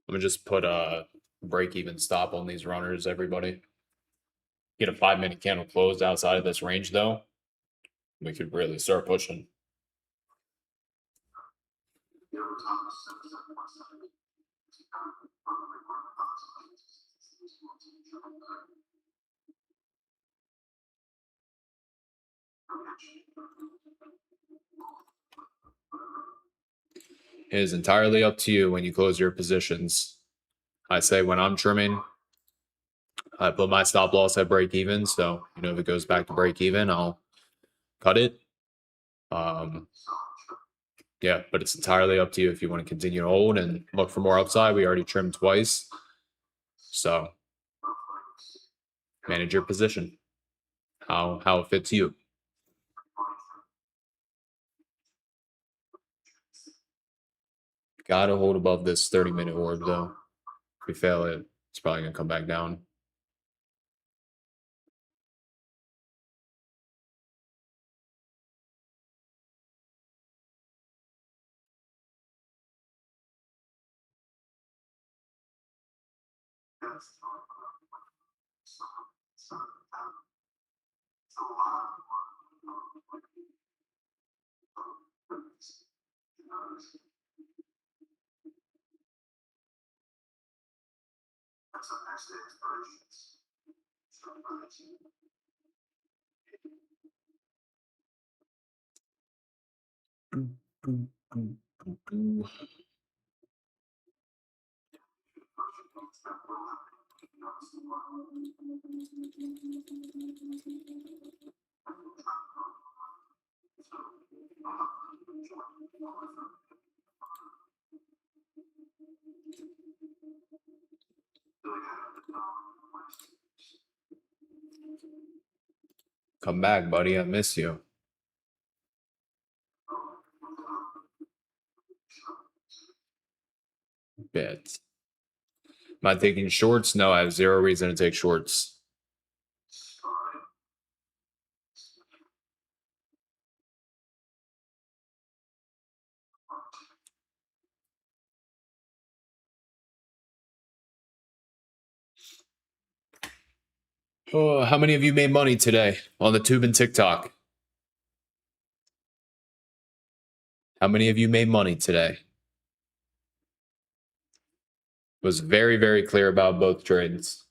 Let me just put a break-even stop on these runners, everybody. Get a 5-minute candle closed outside of this range, though. We could really start pushing. It is entirely up to you when you close your positions. I say when I'm trimming, I put my stop loss at break even. So, if it goes back to break even, I'll cut it. Yeah, but it's entirely up to you if you want to continue to hold and look for more upside. We already trimmed twice. So manage your position. How it fits you. Gotta hold above this 30-minute orb though. If we fail it, it's probably gonna come back down. Come back, buddy. I miss you. Bet. Am I taking shorts? No, I have zero reason to take shorts. Oh, how many of you made money today on the tube and TikTok? How many of you made money today? Was very, very clear about both trades.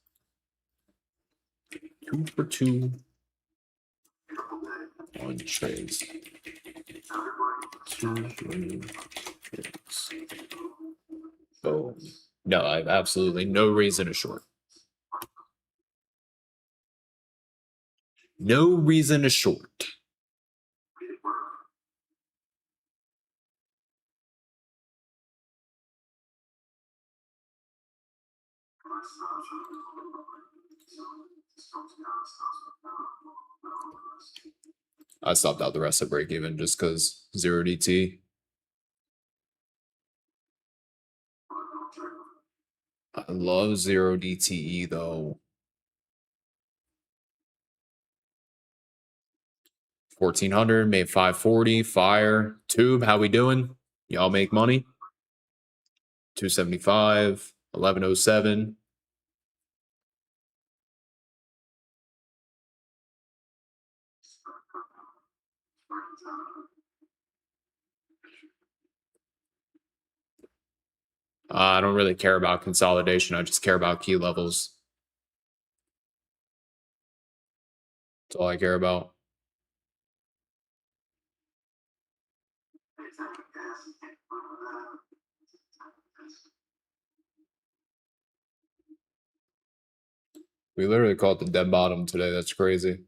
2 for 2 on trades. 2 winning trades. Boom. No, I have absolutely no reason to short. No reason to short. I stopped out the rest of break even just because 0 DT. I love 0 DTE though. 1400, made 540. Fire. Tube, how we doing? Y'all make money? 275, 1107. I don't really care about consolidation. I just care about key levels. That's all I care about. We literally caught the dead bottom today. That's crazy.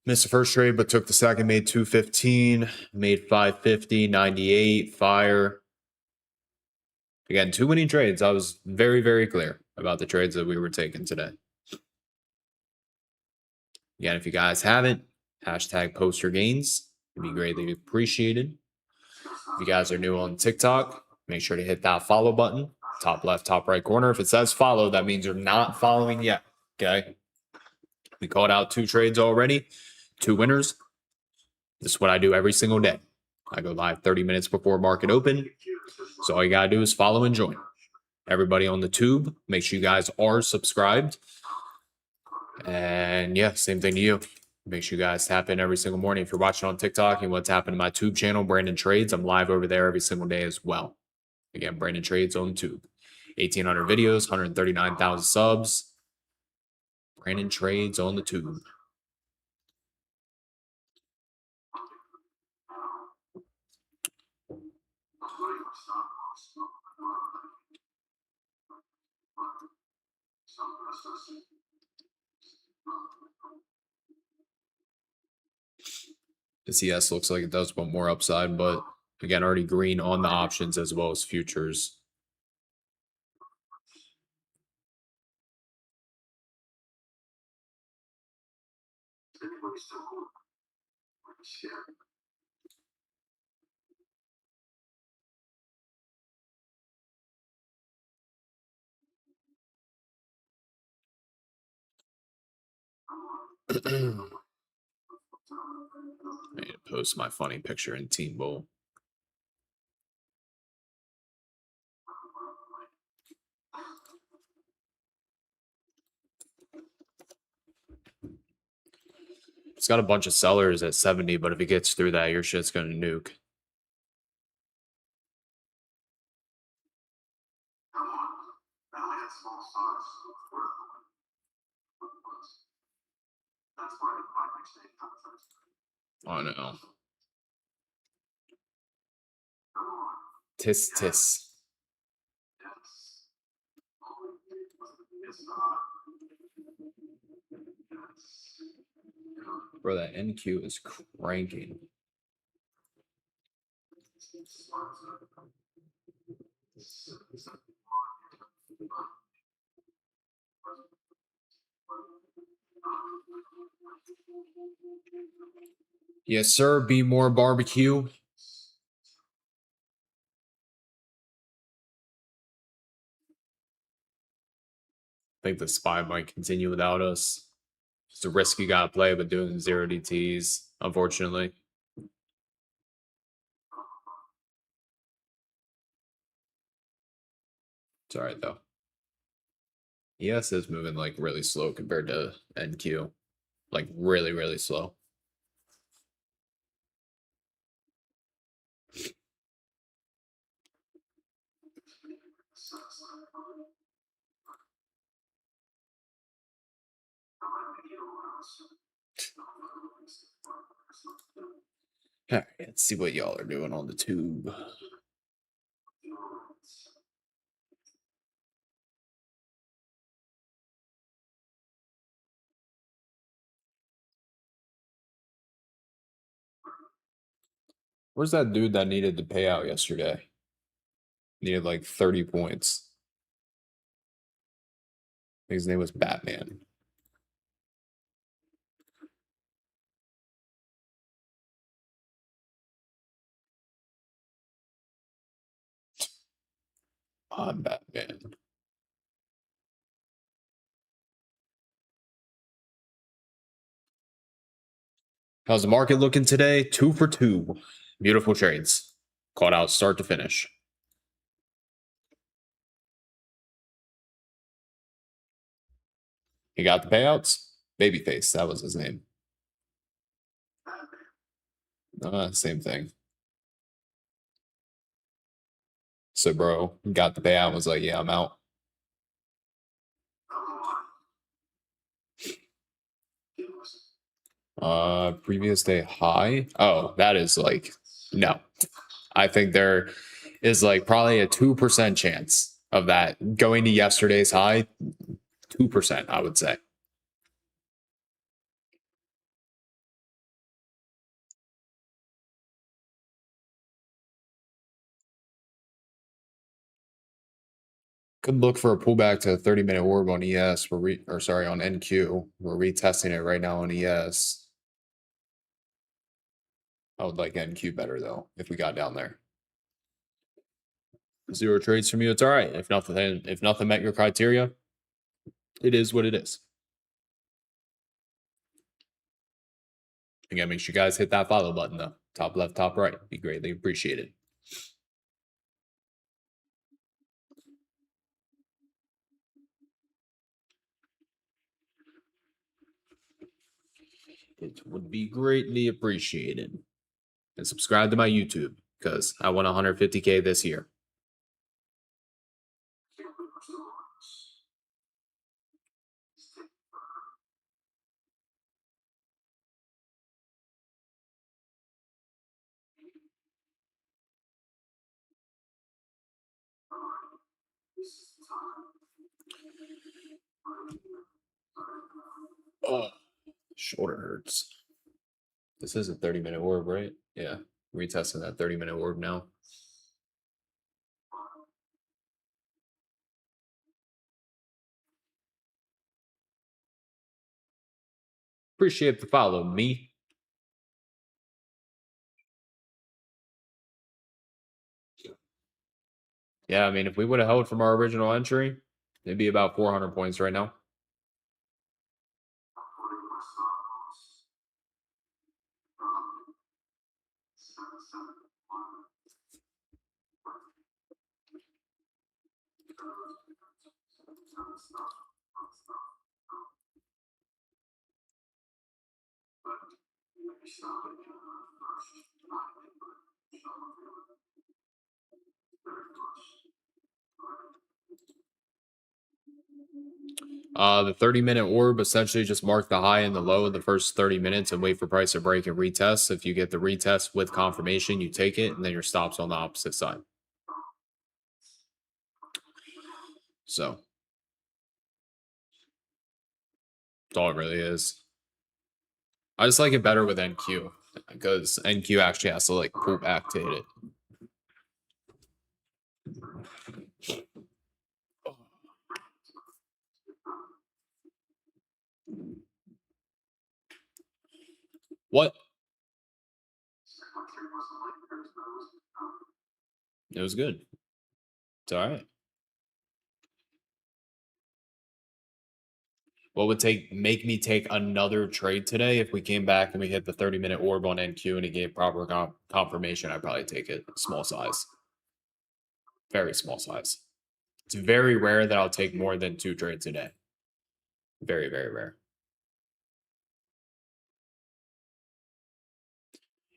Missed the first trade, but took the second, made 215, made 550, 98, fire. Again, 2 winning trades. I was very, very clear about the trades that we were taking today. Again, if you guys haven't, hashtag post your gains. It'd be greatly appreciated. If you guys are new on TikTok, make sure to hit that follow button, top left, top right corner. If it says follow, that means you're not following yet. Okay. We called out 2 trades already, 2 winners. This is what I do every single day. I go live 30 minutes before market open. So all you got to do is follow and join. Everybody on the tube, make sure you guys are subscribed. And yeah, same thing to you. Make sure you guys tap in every single morning. If you're watching on TikTok and what's happening to my tube channel, Brandon Trades, I'm live over there every single day as well. Again, Brandon Trades on tube. 1,800 videos, 139,000 subs. Brandon Trades on the tube. The CS looks like it does want more upside, but again, already green on the options as well as futures. I need to post my funny picture in Team Bowl. It's got a bunch of sellers at 70, but if it gets through that, your shit's gonna nuke. Oh no. Tis tis. Bro, that NQ is cranking. Yes, sir. Be more barbecue. I think the SPY might continue without us. It's a risk you gotta play, but doing 0 DTs, unfortunately. It's all right though. ES is moving like really slow compared to NQ. Like really, really slow. All right, let's see what y'all are doing on the tube. Where's that dude that needed to pay out yesterday? Needed like 30 points. I think his name was Batman. I'm Batman. How's the market looking today? 2 for 2. Beautiful trades. Caught out start to finish. He got the payouts. Babyface, that was his name. Same thing. So, bro, got the payout. Was like, yeah, I'm out. Previous day high. Oh, that is like no. I think there is like probably a 2% chance of that going to yesterday's high. 2%, I would say. Could look for a pullback to a 30-minute orb on ES. On NQ. We're retesting it right now on ES. I would like NQ better though if we got down there. 0 trades from you. It's all right. If nothing met your criteria, it is what it is. Again, make sure you guys hit that follow button though. Top left, top right. Be greatly appreciated. It would be greatly appreciated. And subscribe to my YouTube because I want 150K this year. Oh, shoulder hurts. This is a 30-minute orb, right? Yeah. Retesting that 30-minute orb now. Appreciate the follow, me. Yeah, I mean, if we would have held from our original entry, it'd be about 400 points right now. The 30-minute orb essentially just mark the high and the low in the first 30 minutes and wait for price to break and retest. If you get the retest with confirmation, you take it, and then your stop's on the opposite side. So that's all it really is. I just like it better with NQ because NQ actually has to like pull back to hit it. What? It was good. It's all right. What would make me take another trade today if we came back and we hit the 30-minute orb on NQ and it gave proper confirmation? I'd probably take it. Small size. Very small size. It's very rare that I'll take more than 2 trades a day. Very, very rare.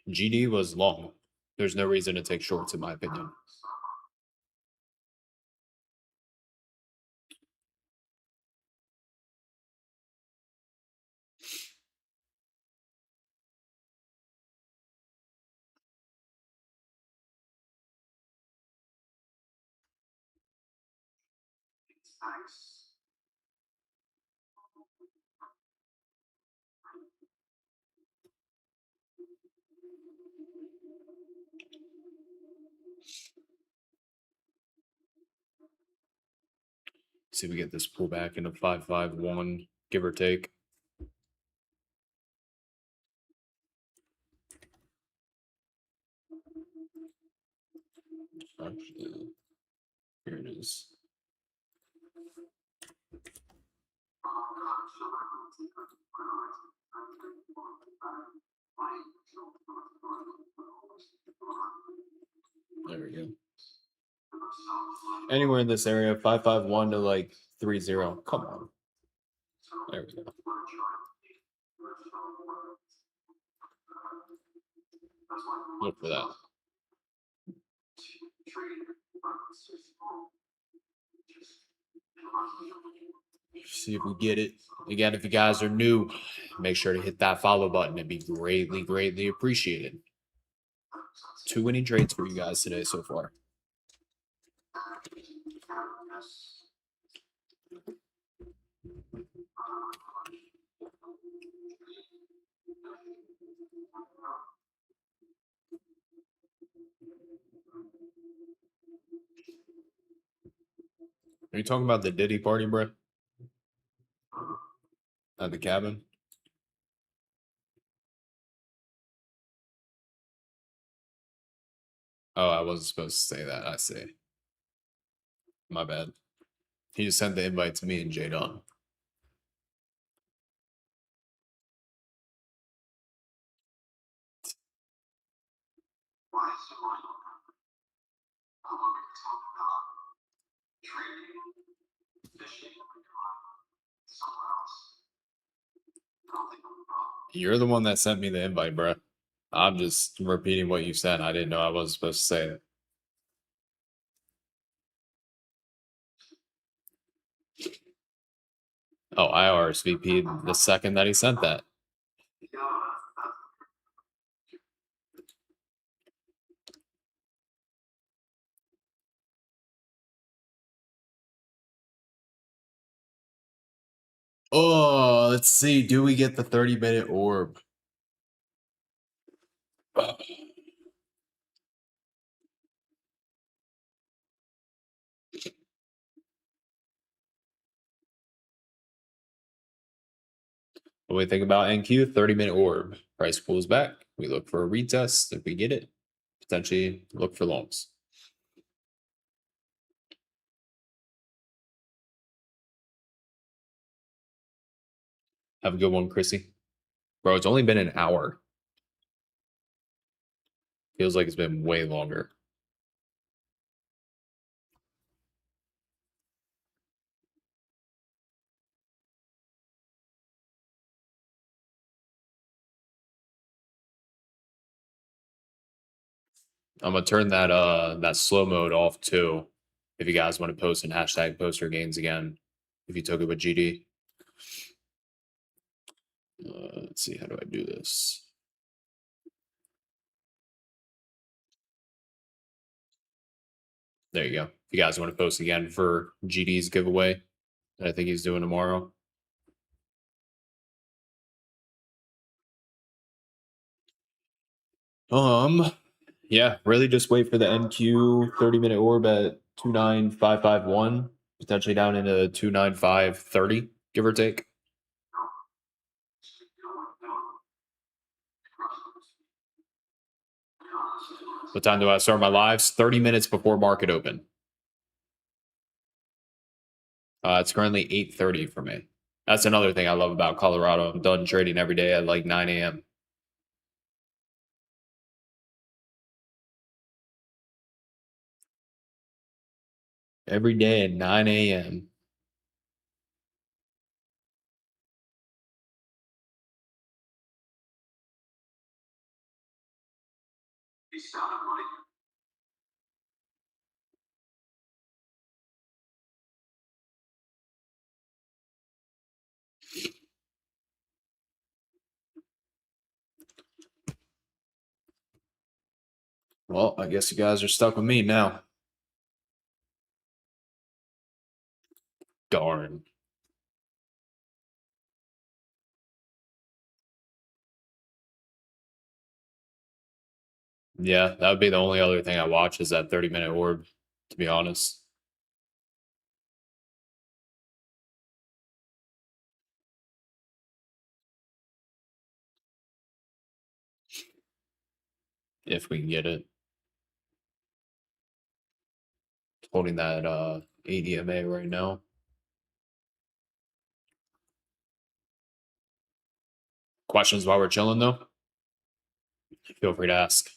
GD was long. There's no reason to take shorts, in my opinion. See if we get this pullback into 551, give or take. Actually, Here it is. There we go. Anywhere in this area, 551 to like 30. Come on. There we go. Look for that. See if we get it. Again, if you guys are new, make sure to hit that follow button. It'd be greatly, greatly appreciated. 2 winning trades for you guys today so far. Are you talking about the Diddy party, bro? At the cabin? Oh, I wasn't supposed to say that. I see. My bad. He just sent the invite to me and Jadon. You're the one that sent me the invite, bro. I'm just repeating what you said. I didn't know I wasn't supposed to say it. Oh, I RSVP'd the second that he sent that. Oh, let's see. Do we get the 30-minute orb? What do we think about NQ? 30-minute orb. Price pulls back. We look for a retest. If we get it, potentially look for longs. Have a good one, Chrissy. Bro, it's only been an hour. Feels like it's been way longer. I'm gonna turn that slow mode off too. If you guys want to post in hashtag poster gains again, if you took it with GD. Let's see, how do I do this? There you go. If you guys want to post again for GD's giveaway that I think he's doing tomorrow. Yeah, really just wait for the NQ 30-minute orb at 29551, potentially down into 29530, give or take. What time do I start my lives? 30 minutes before market open. It's currently 8:30 for me. That's another thing I love about Colorado. I'm done trading every day at like 9 a.m. Every day at 9 a.m. Well, I guess you guys are stuck with me now. Darn. Yeah, that would be the only other thing I watch is that 30-minute orb, to be honest. If we can get it. Holding that ADMA right now. Questions while we're chilling though? Feel free to ask.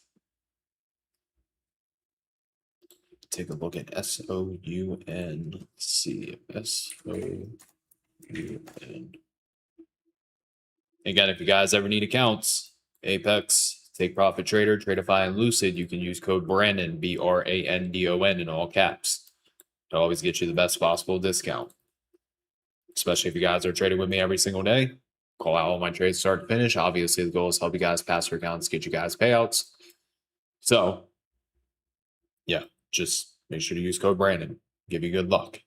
Take a look at SOUN. See SOUN. Again, if you guys ever need accounts, Apex, Take Profit Trader, Tradeify, and Lucid, you can use code Brandon, BRANDON, in all caps. It'll always get you the best possible discount. Especially if you guys are trading with me every single day. Call out all my trades start to finish. Obviously, the goal is to help you guys pass your accounts, get you guys payouts. So, yeah, just make sure to use code Brandon. Give you good luck.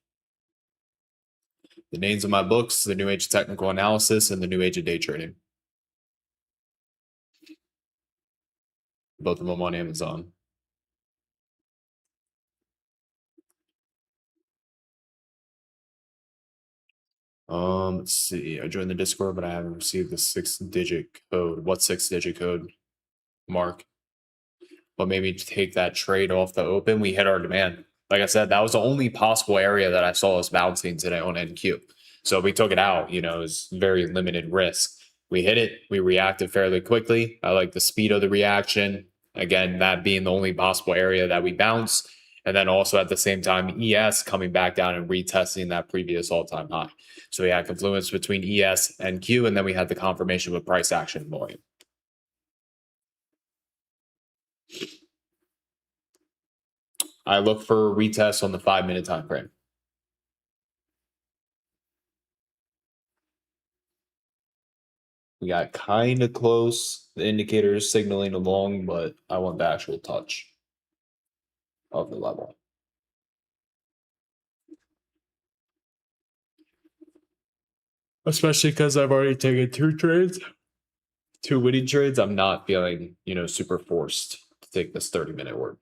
The names of my books, The New Age of Technical Analysis and The New Age of Day Trading. Both of them on Amazon. Let's see. I joined the Discord, but I haven't received the 6-digit code. What 6-digit code, Mark? But maybe take that trade off the open. We hit our demand. Like I said, that was the only possible area that I saw us bouncing today on NQ. So we took it out. You know, it was very limited risk. We hit it. We reacted fairly quickly. I like the speed of the reaction. Again, that being the only possible area that we bounce. And then also at the same time, ES coming back down and retesting that previous all-time high. So we had confluence between ES and Q, and then we had the confirmation with price action volume. I look for a retest on the 5-minute time frame. We got kind of close. The indicator is signaling along, but I want the actual touch of the level. Especially because I've already taken 2 trades, 2 winning trades. I'm not feeling, you know, super forced to take this 30-minute order.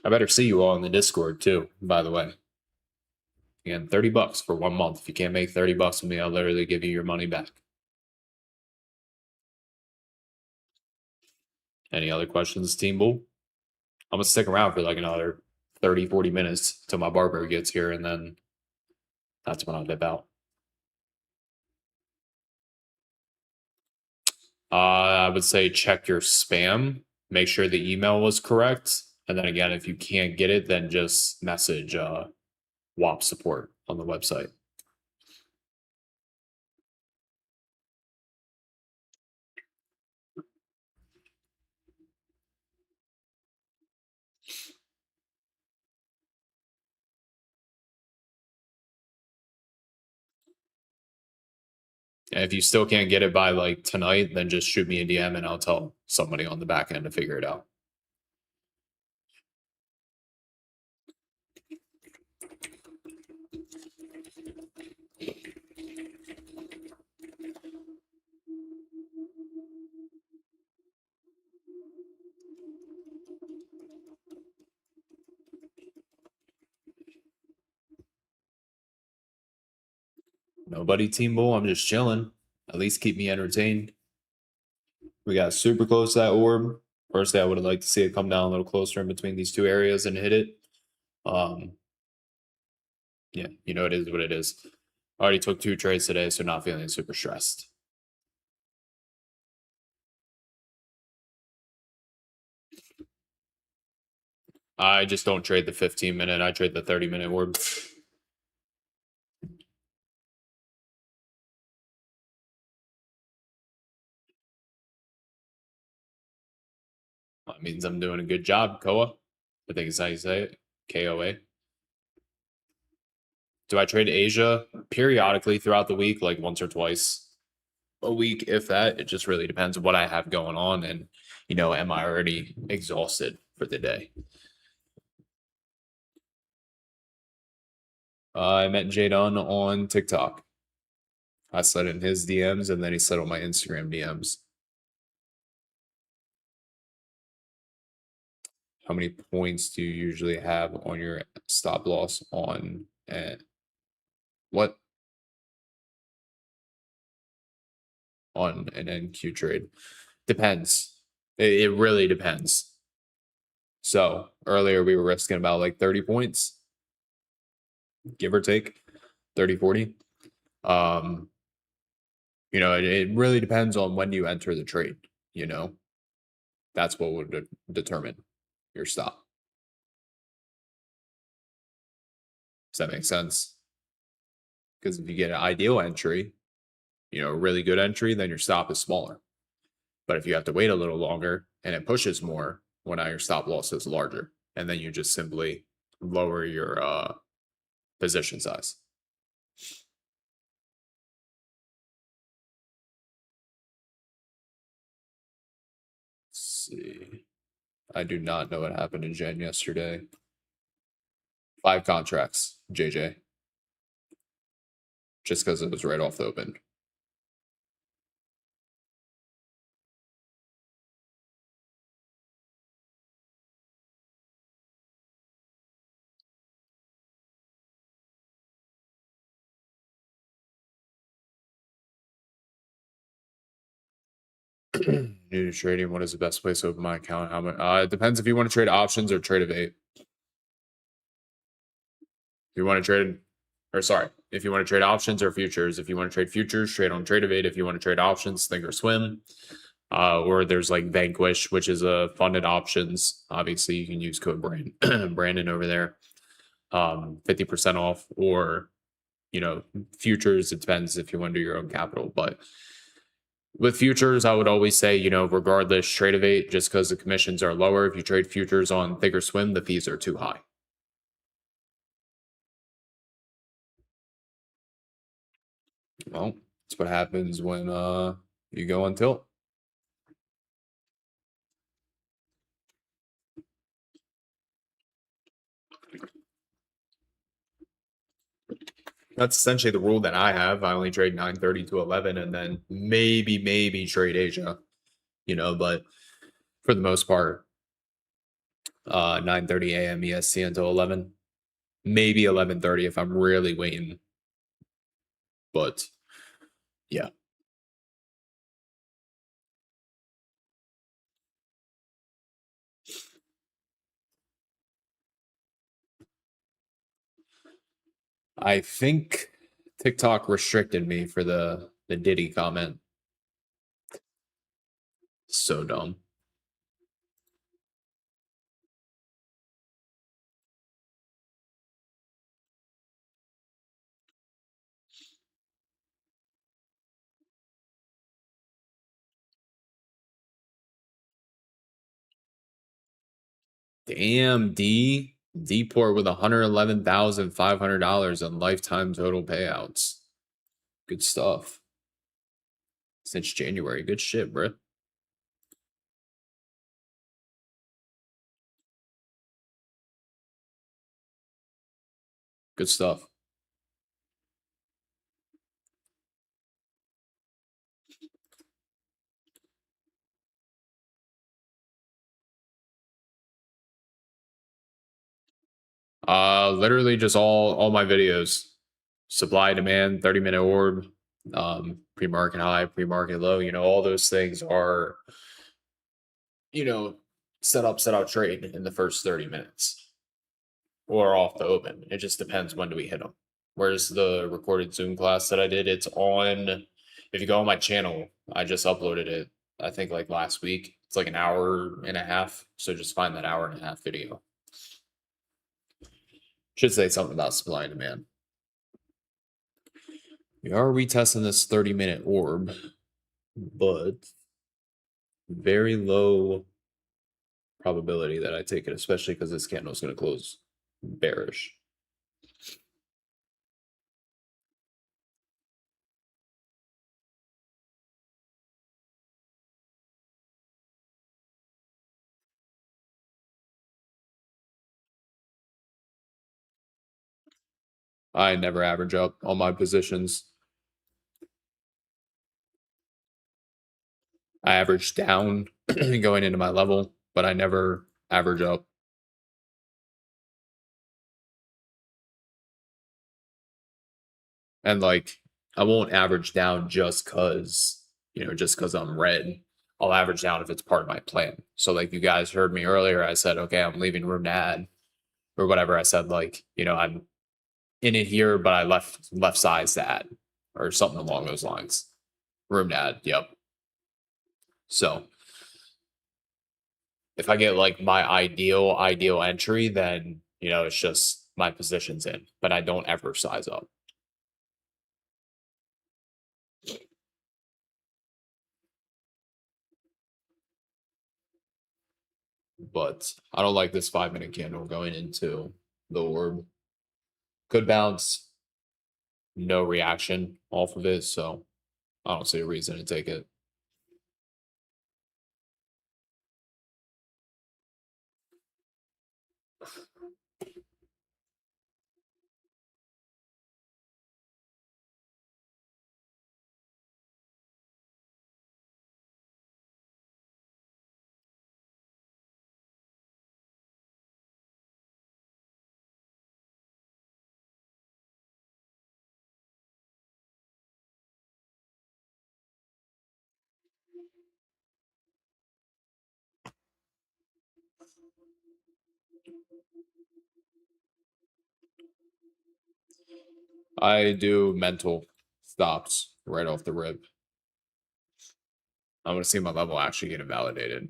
I better see you all in the Discord too, by the way. Again, $30 for 1 month. If you can't make $30 with me, I'll literally give you your money back. Any other questions, Team Bull? I'm going to stick around for like another 30, 40 minutes till my barber gets here, and then that's when I'll dip out. I would say check your spam. Make sure the email was correct. And then again, if you can't get it, then just message WAP support on the website. And if you still can't get it by like tonight, then just shoot me a DM and I'll tell somebody on the back end to figure it out. Nobody, Team Bull. I'm just chilling. At least keep me entertained. We got super close to that orb. Personally, I would have liked to see it come down a little closer in between these 2 areas and hit it. Yeah, you know, it is what it is. Already took 2 trades today, so not feeling super stressed. I just don't trade the 15-minute. I trade the 30-minute orb. That means I'm doing a good job, Koa. I think is how you say it. KOA. Do I trade Asia periodically throughout the week, like once or twice a week, if that? It just really depends on what I have going on, and you know, am I already exhausted for the day? I met Jadon on TikTok. I slid in his DMs, and then he slid on my Instagram DMs. How many points do you usually have on your stop loss on And what on an NQ trade? Depends. It really depends. So earlier we were risking about like 30 points, give or take 30, 40. It really depends on when you enter the trade, you know, that's what would determine your stop. Does that make sense? Because if you get an ideal entry, a really good entry, then your stop is smaller. But if you have to wait a little longer and it pushes more, well, now your stop loss is larger. And then you just simply lower your position size. Let's see. I do not know what happened in Jen yesterday. 5 contracts, JJ. Just because it was right off the open. New to trading. What is the best place to open my account? How much? It depends if you want to trade options or trade of 8. If you want to trade, if you want to trade options or futures. If you want to trade futures, trade on trade of 8. If you want to trade options, think or swim. Or there's like Vanquish, which is a funded options. Obviously, you can use code Brandon over there. 50% off, or futures. It depends if you want to do your own capital, but with futures, I would always say, regardless, trade of 8, just because the commissions are lower. If you trade futures on think or swim, the fees are too high. Well, that's what happens when you go on tilt. That's essentially the rule that I have. I only trade 9:30 to 11, and then maybe trade Asia, but for the most part, 9:30 a.m. EST until 11, maybe 11:30 if I'm really waiting. But yeah. I think TikTok restricted me for the Diddy comment. So dumb. Damn, Deport with $111,500 on lifetime total payouts. Good stuff. Since January. Good shit, bro. Good stuff. Literally just all my videos. Supply, demand, 30-minute orb, pre-market high, pre-market low, all those things are, set out, trade in the first 30 minutes or off the open. It just depends when do we hit them. Whereas the recorded Zoom class that I did, it's on, if you go on my channel, I just uploaded it, I think like last week. It's like an hour and a half. So just find that hour and a half video. Should say something about supply and demand. We are retesting this 30-minute orb, but very low probability that I take it, especially because this candle is going to close bearish. I never average up on my positions. I average down going into my level, but I never average up. And like, I won't average down just because, just because I'm red. I'll average down if it's part of my plan. So, like, you guys heard me earlier, I said, okay, I'm leaving room to add or whatever. I said, like, I'm in it here, but I left size to add or something along those lines. Room to add. Yep. So, if I get like my ideal entry, then it's just my position's in, but I don't ever size up. But I don't like this 5 minute candle going into the orb. Could bounce, no reaction off of it, so I don't see a reason to take it. I do mental stops right off the rip. I want to see my level actually get invalidated.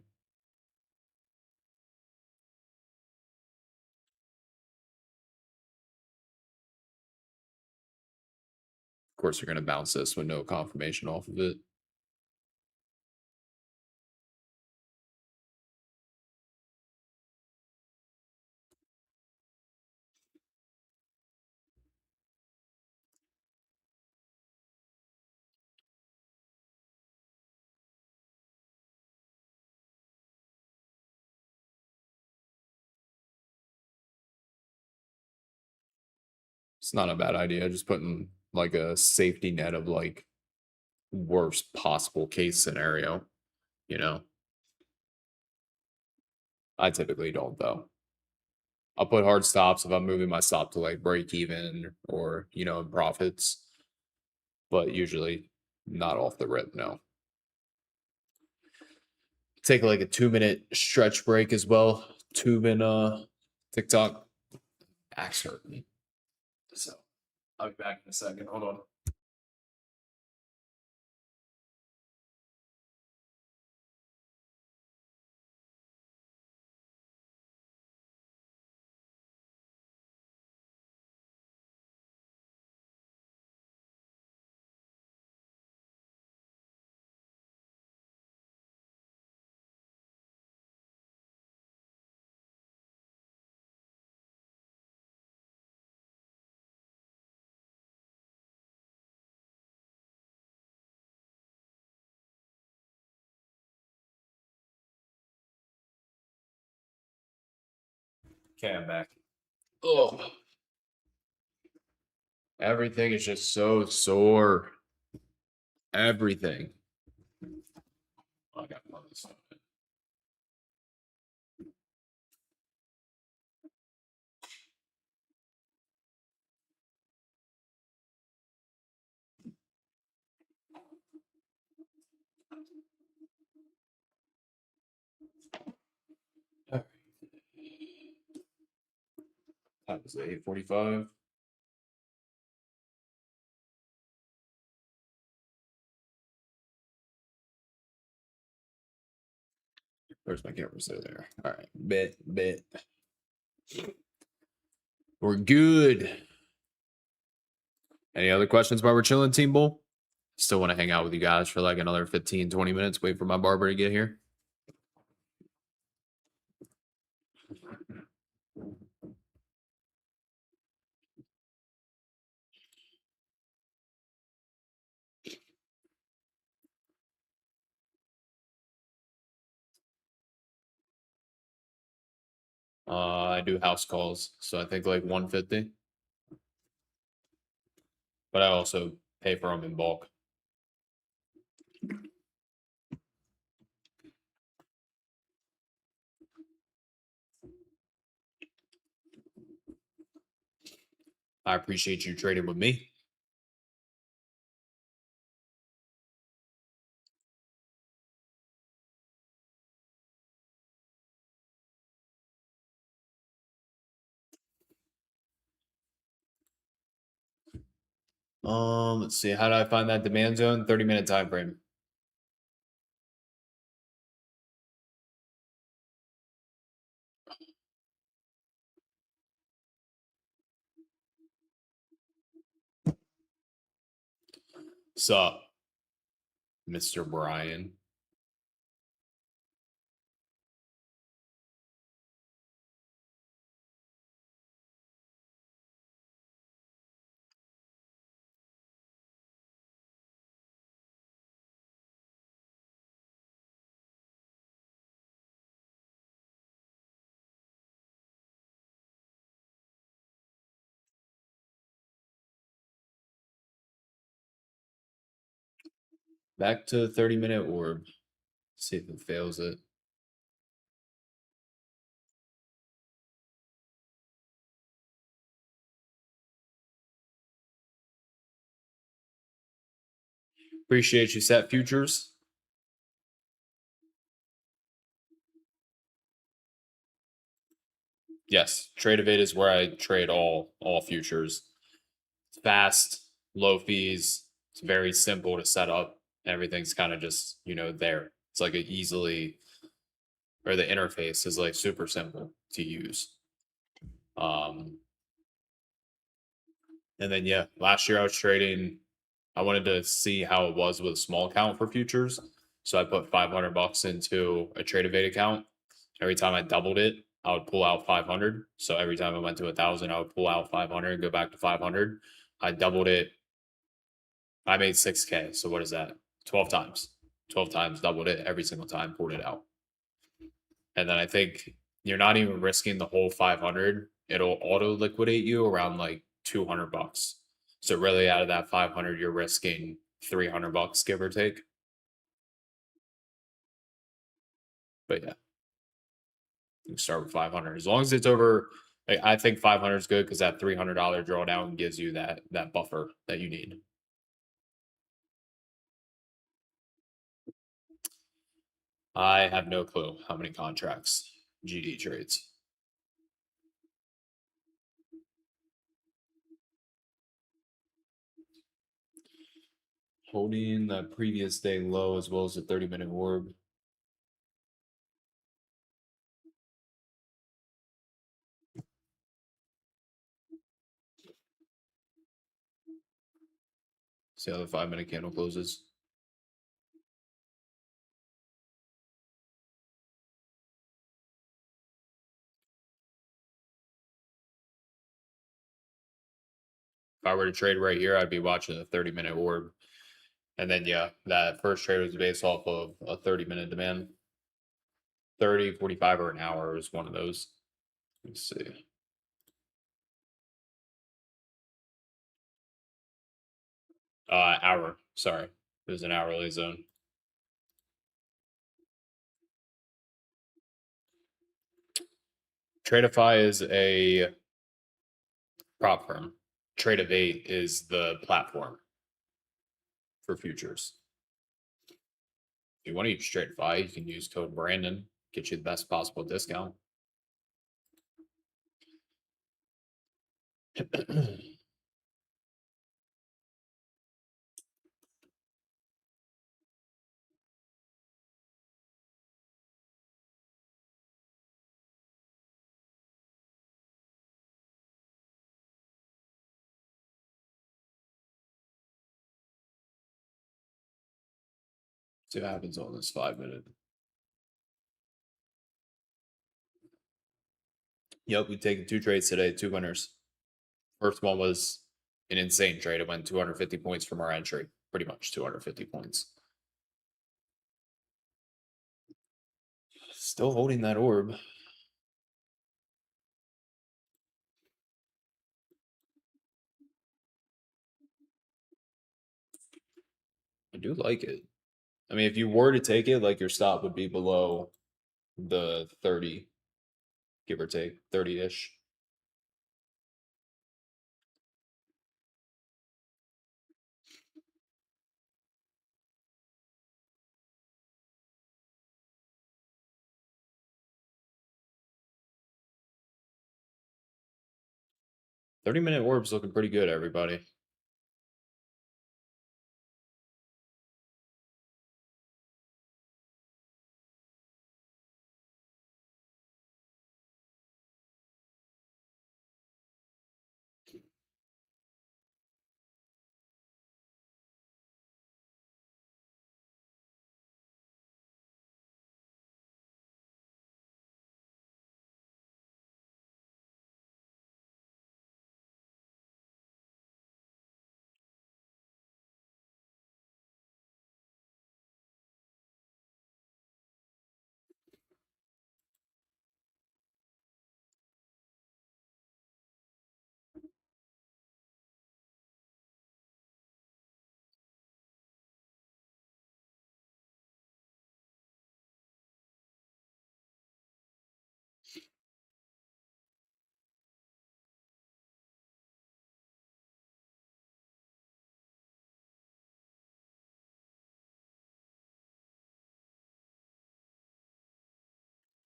Of course, you're going to bounce this with no confirmation off of it. It's not a bad idea. Just putting like a safety net of like worst possible case scenario, you know. I typically don't though. I'll put hard stops if I'm moving my stop to like break even or in profits, but usually not off the rip. No. Take like a 2 minute stretch break as well. Tube and TikTok. Back's hurting me. So I'll be back in a second. Hold on. Okay, I'm back. Oh, everything is just so sore. Everything. I got one of this stuff. That was 8:45. Where's my camera? So there. All right. Bet. We're good. Any other questions while we're chilling, Team Bull? Still want to hang out with you guys for like another 15, 20 minutes. Wait for my barber to get here. I do house calls, so I think like 150. But I also pay for them in bulk. I appreciate you trading with me. Let's see. How do I find that demand zone? 30-minute time frame. Sup, Mr. Brian? Back to 30-minute orb. See if it fails it. Appreciate you, Set Futures. Yes, Tradeovate is where I trade all futures. It's fast, low fees. It's very simple to set up. Everything's kind of just there. It's like the interface is like super simple to use. And then yeah, last year I was trading. I wanted to see how it was with a small account for futures, so I put $500 into a Tradeovate account. Every time I doubled it, I would pull out 500. So every time I went to 1,000, I would pull out 500 and go back to 500. I doubled it. I made 6K. So what is that? 12 times. 12 times, doubled it every single time, pulled it out. And then I think you're not even risking the whole 500. It'll auto liquidate you around like $200. So really out of that 500, you're risking $300, give or take. But yeah, you can start with 500. As long as it's over, I think 500 is good because that $300 drawdown gives you that buffer that you need. I have no clue how many contracts GD trades. Holding the previous day low as well as the 30-minute orb. See how the 5-minute candle closes. If I were to trade right here, I'd be watching the 30-minute orb. And then, yeah, that first trade was based off of a 30-minute demand. 30, 45, or an hour is one of those. Let's see. Hour. Sorry. It was an hourly zone. Tradeify is a prop firm. Tradeovate is the platform for futures. If you want to use Tradeify, you can use code Brandon, get you the best possible discount. I See what happens on this 5-minute. Yep, we've taken 2 trades today, 2 winners. First one was an insane trade. It went 250 points from our entry, pretty much 250 points. Still holding that orb. I do like it. I mean, if you were to take it, like your stop would be below the 30, give or take 30-ish. $30-minute orb's looking pretty good, everybody.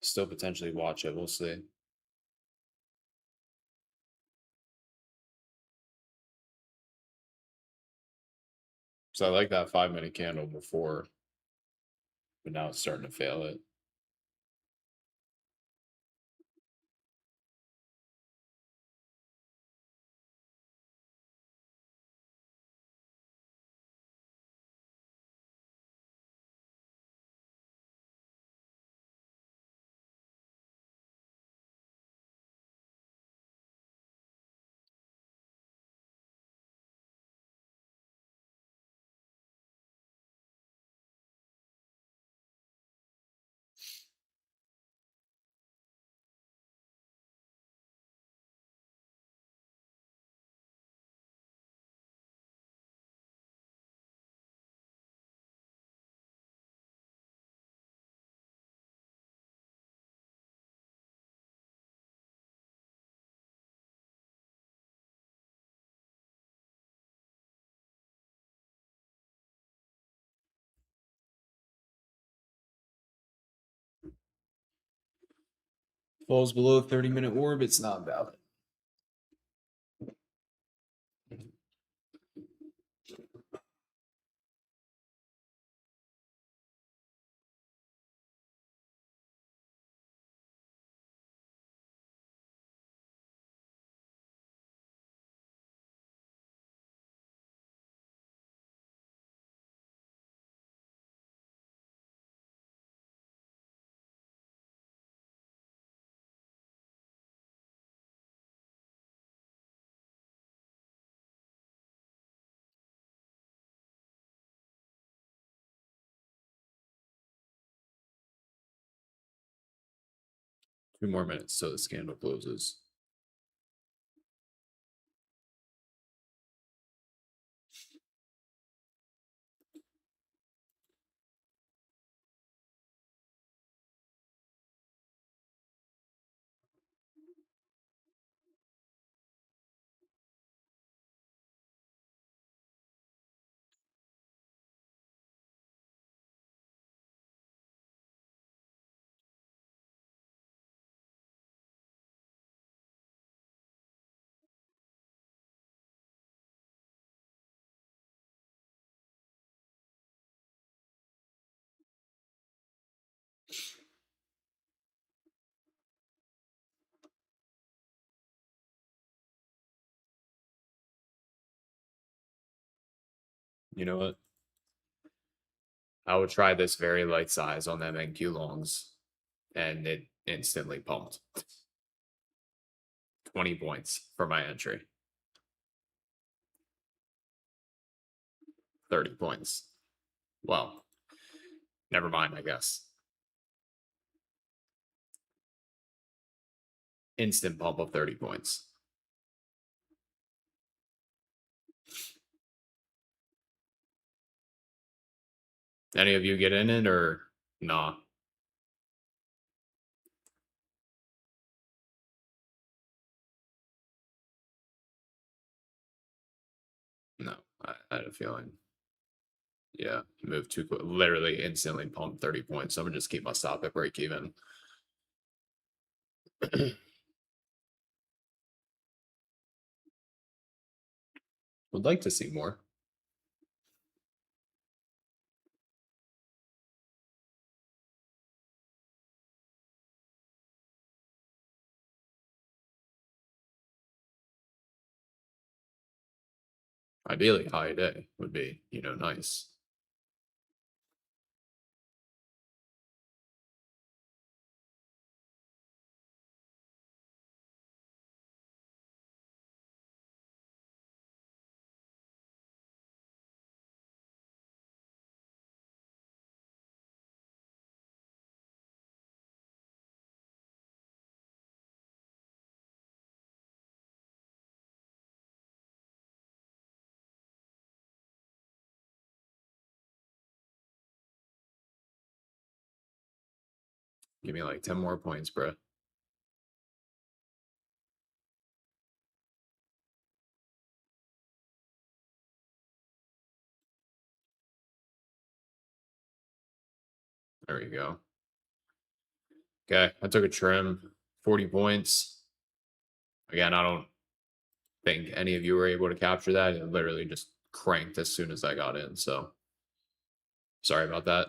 Still potentially watch it. We'll see. So I like that 5-minute candle before, but now it's starting to fail it. Falls below 30-minute orb, it's not valid. Two more minutes till the scandal closes. You know what? I would try this very light size on them NQ longs, and it instantly pumped. 20 points for my entry. 30 points. Well, never mind, I guess. Instant pump of 30 points. Any of you get in it or nah? No, I had a feeling. Yeah, moved too quick. Literally instantly pumped 30 points. So I'm gonna just keep my stop at break even. Would like to see more. Ideally, high day would be, nice. Give me like 10 more points, bro. There you go. Okay, I took a trim, 40 points. Again, I don't think any of you were able to capture that. It literally just cranked as soon as I got in. So sorry about that.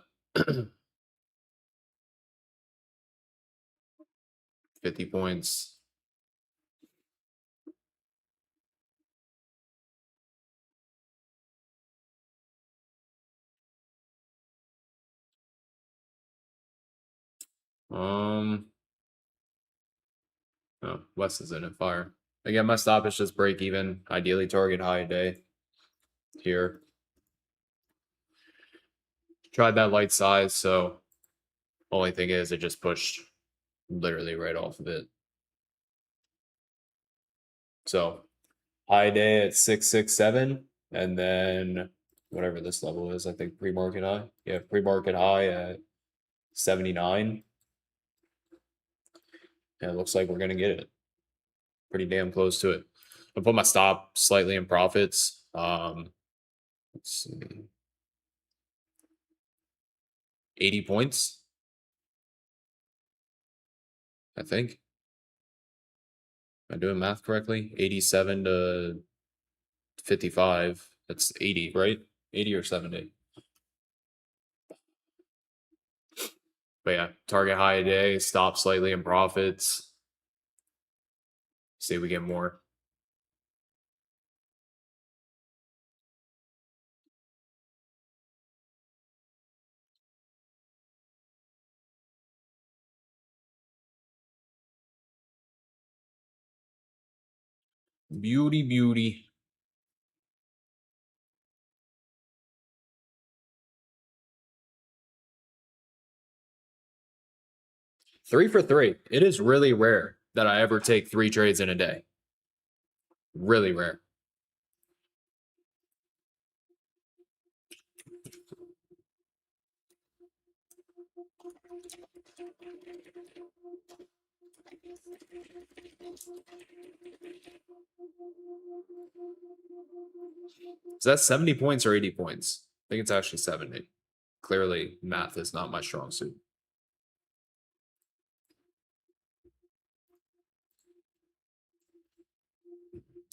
50 points. Um, oh, West is in it. Fire. Again, my stop is just break even. Ideally, target high a day here. Tried that light size, so only thing is it just pushed literally right off of it. So high day at 667, and then whatever this level is, I think pre-market high. Yeah, pre-market high at 79. And it looks like we're gonna get it. Pretty damn close to it. I put my stop slightly in profits. Let's see. 80 points, I think. Am I doing math correctly? 87 to 55. That's 80, right? 80 or 70. But yeah, target high a day, stop slightly in profits. See if we get more. Beauty, beauty. Three for three. It is really rare that I ever take 3 trades in a day. Really rare. Is that 70 points or 80 points? I think it's actually 70. Clearly, math is not my strong suit.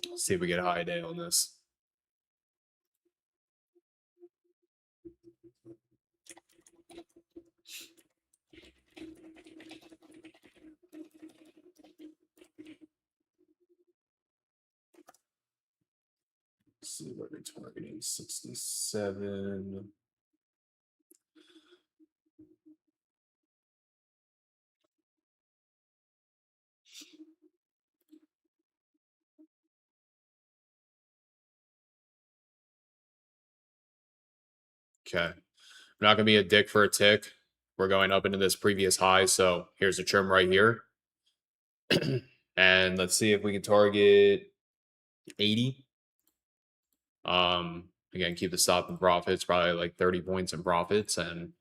Let's see if we get a high day on this. Let's see what we're targeting. 67. Okay. I'm not going to be a dick for a tick. We're going up into this previous high. So here's a trim right here. And let's see if we can target 80. Again, keep the stop in profits, probably like 30 points in profits, and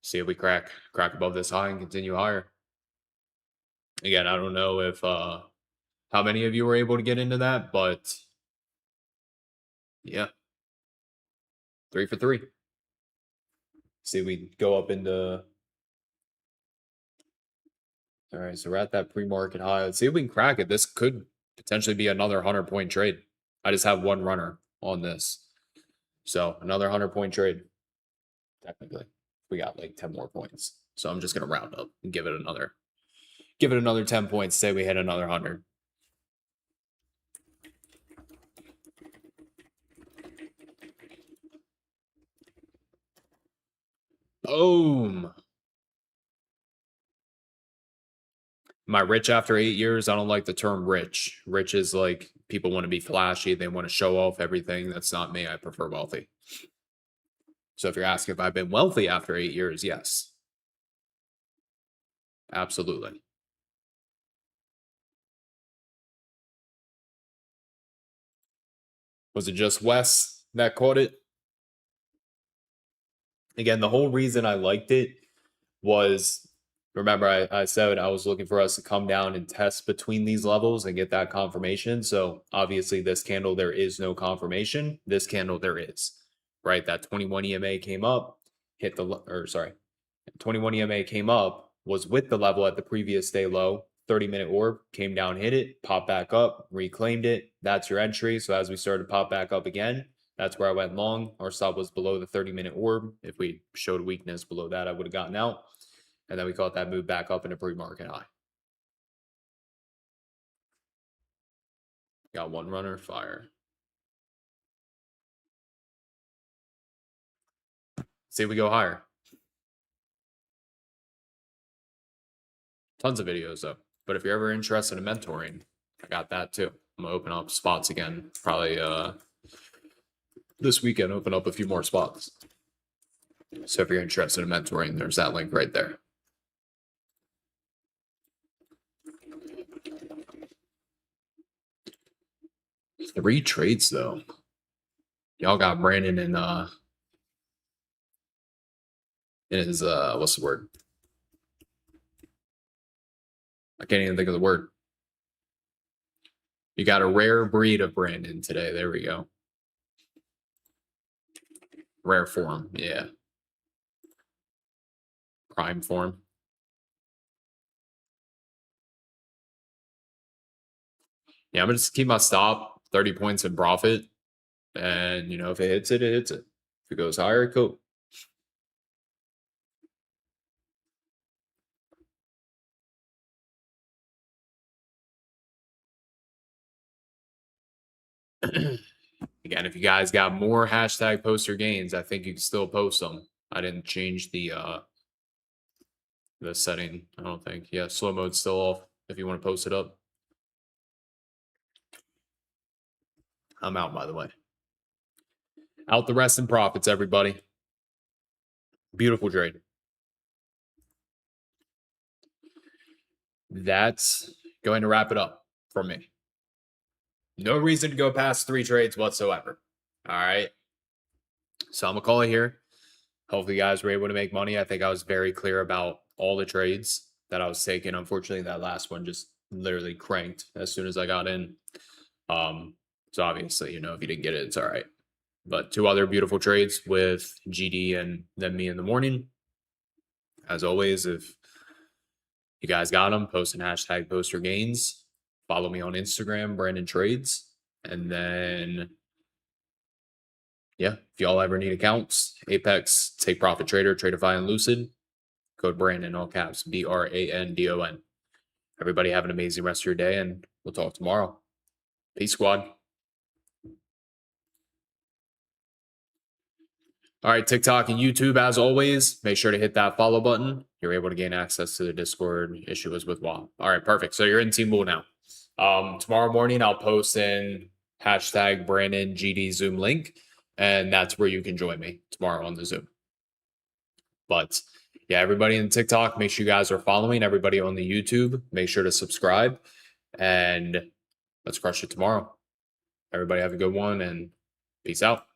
see if we crack above this high and continue higher. Again, I don't know if how many of you were able to get into that, but yeah. 3 for 3. See if we go up into. All right, so we're at that pre-market high. Let's see if we can crack it. This could potentially be another 100-point trade. I just have one runner on this. So another 100-point trade. Technically. We got like 10 more points. So I'm just gonna round up and give it another 10 points. Say we hit another 100. Boom. Am I rich after 8 years? I don't like the term rich. Rich is like people want to be flashy. They want to show off everything. That's not me. I prefer wealthy. So if you're asking if I've been wealthy after 8 years, yes. Absolutely. Was it just Wes that caught it? Again, the whole reason I liked it was, remember, I said I was looking for us to come down and test between these levels and get that confirmation. So obviously this candle, there is no confirmation. This candle, there is, right? That 21 EMA came up, hit the, or sorry, 21 EMA came up, was with the level at the previous day low. 30-minute orb came down, hit it, popped back up, reclaimed it. That's your entry. So as we started to pop back up again, that's where I went long. Our stop was below the 30-minute orb. If we showed weakness below that, I would have gotten out. And then we caught that move back up in a pre-market high. Got one runner, fire. See if we go higher. Tons of videos though. But if you're ever interested in mentoring, I got that too. I'm gonna open up spots again. Probably this weekend, open up a few more spots. So if you're interested in mentoring, there's that link right there. Three trades though. Y'all got Brandon in his what's the word? I can't even think of the word. You got a rare breed of Brandon today. There we go. Rare form, yeah. Prime form. Yeah, I'm gonna just keep my stop, 30 points in profit. And you know, if it hits it, it hits it. If it goes higher, cool. Again, if you guys got more hashtag poster gains, I think you can still post them. I didn't change the setting, I don't think. Yeah, slow mode's still off if you want to post it up. I'm out, by the way. Out the rest in profits, everybody. Beautiful trade. That's going to wrap it up for me. No reason to go past 3 trades whatsoever. All right. So I'm going to call it here. Hopefully you guys were able to make money. I think I was very clear about all the trades that I was taking. Unfortunately, that last one just literally cranked as soon as I got in. So obviously, you know, if you didn't get it, it's all right. But 2 other beautiful trades with GD and then me in the morning. As always, if you guys got them, post an hashtag poster gains. Follow me on Instagram, BrandonTrades. And then, yeah, if y'all ever need accounts, Apex, Take Profit Trader, Tradeify, and Lucid, code Brandon, all caps, BRANDON. Everybody have an amazing rest of your day, and we'll talk tomorrow. Peace, squad. All right, TikTok and YouTube, as always, make sure to hit that follow button. You're able to gain access to the Discord. Issue is with WAP. All right, perfect. So you're in Team Bull now. Tomorrow morning, I'll post in hashtag Brandon GD Zoom link, and that's where you can join me tomorrow on the Zoom. But yeah, everybody in TikTok, make sure you guys are following. Everybody on the YouTube, make sure to subscribe, and let's crush it tomorrow. Everybody have a good one, and peace out.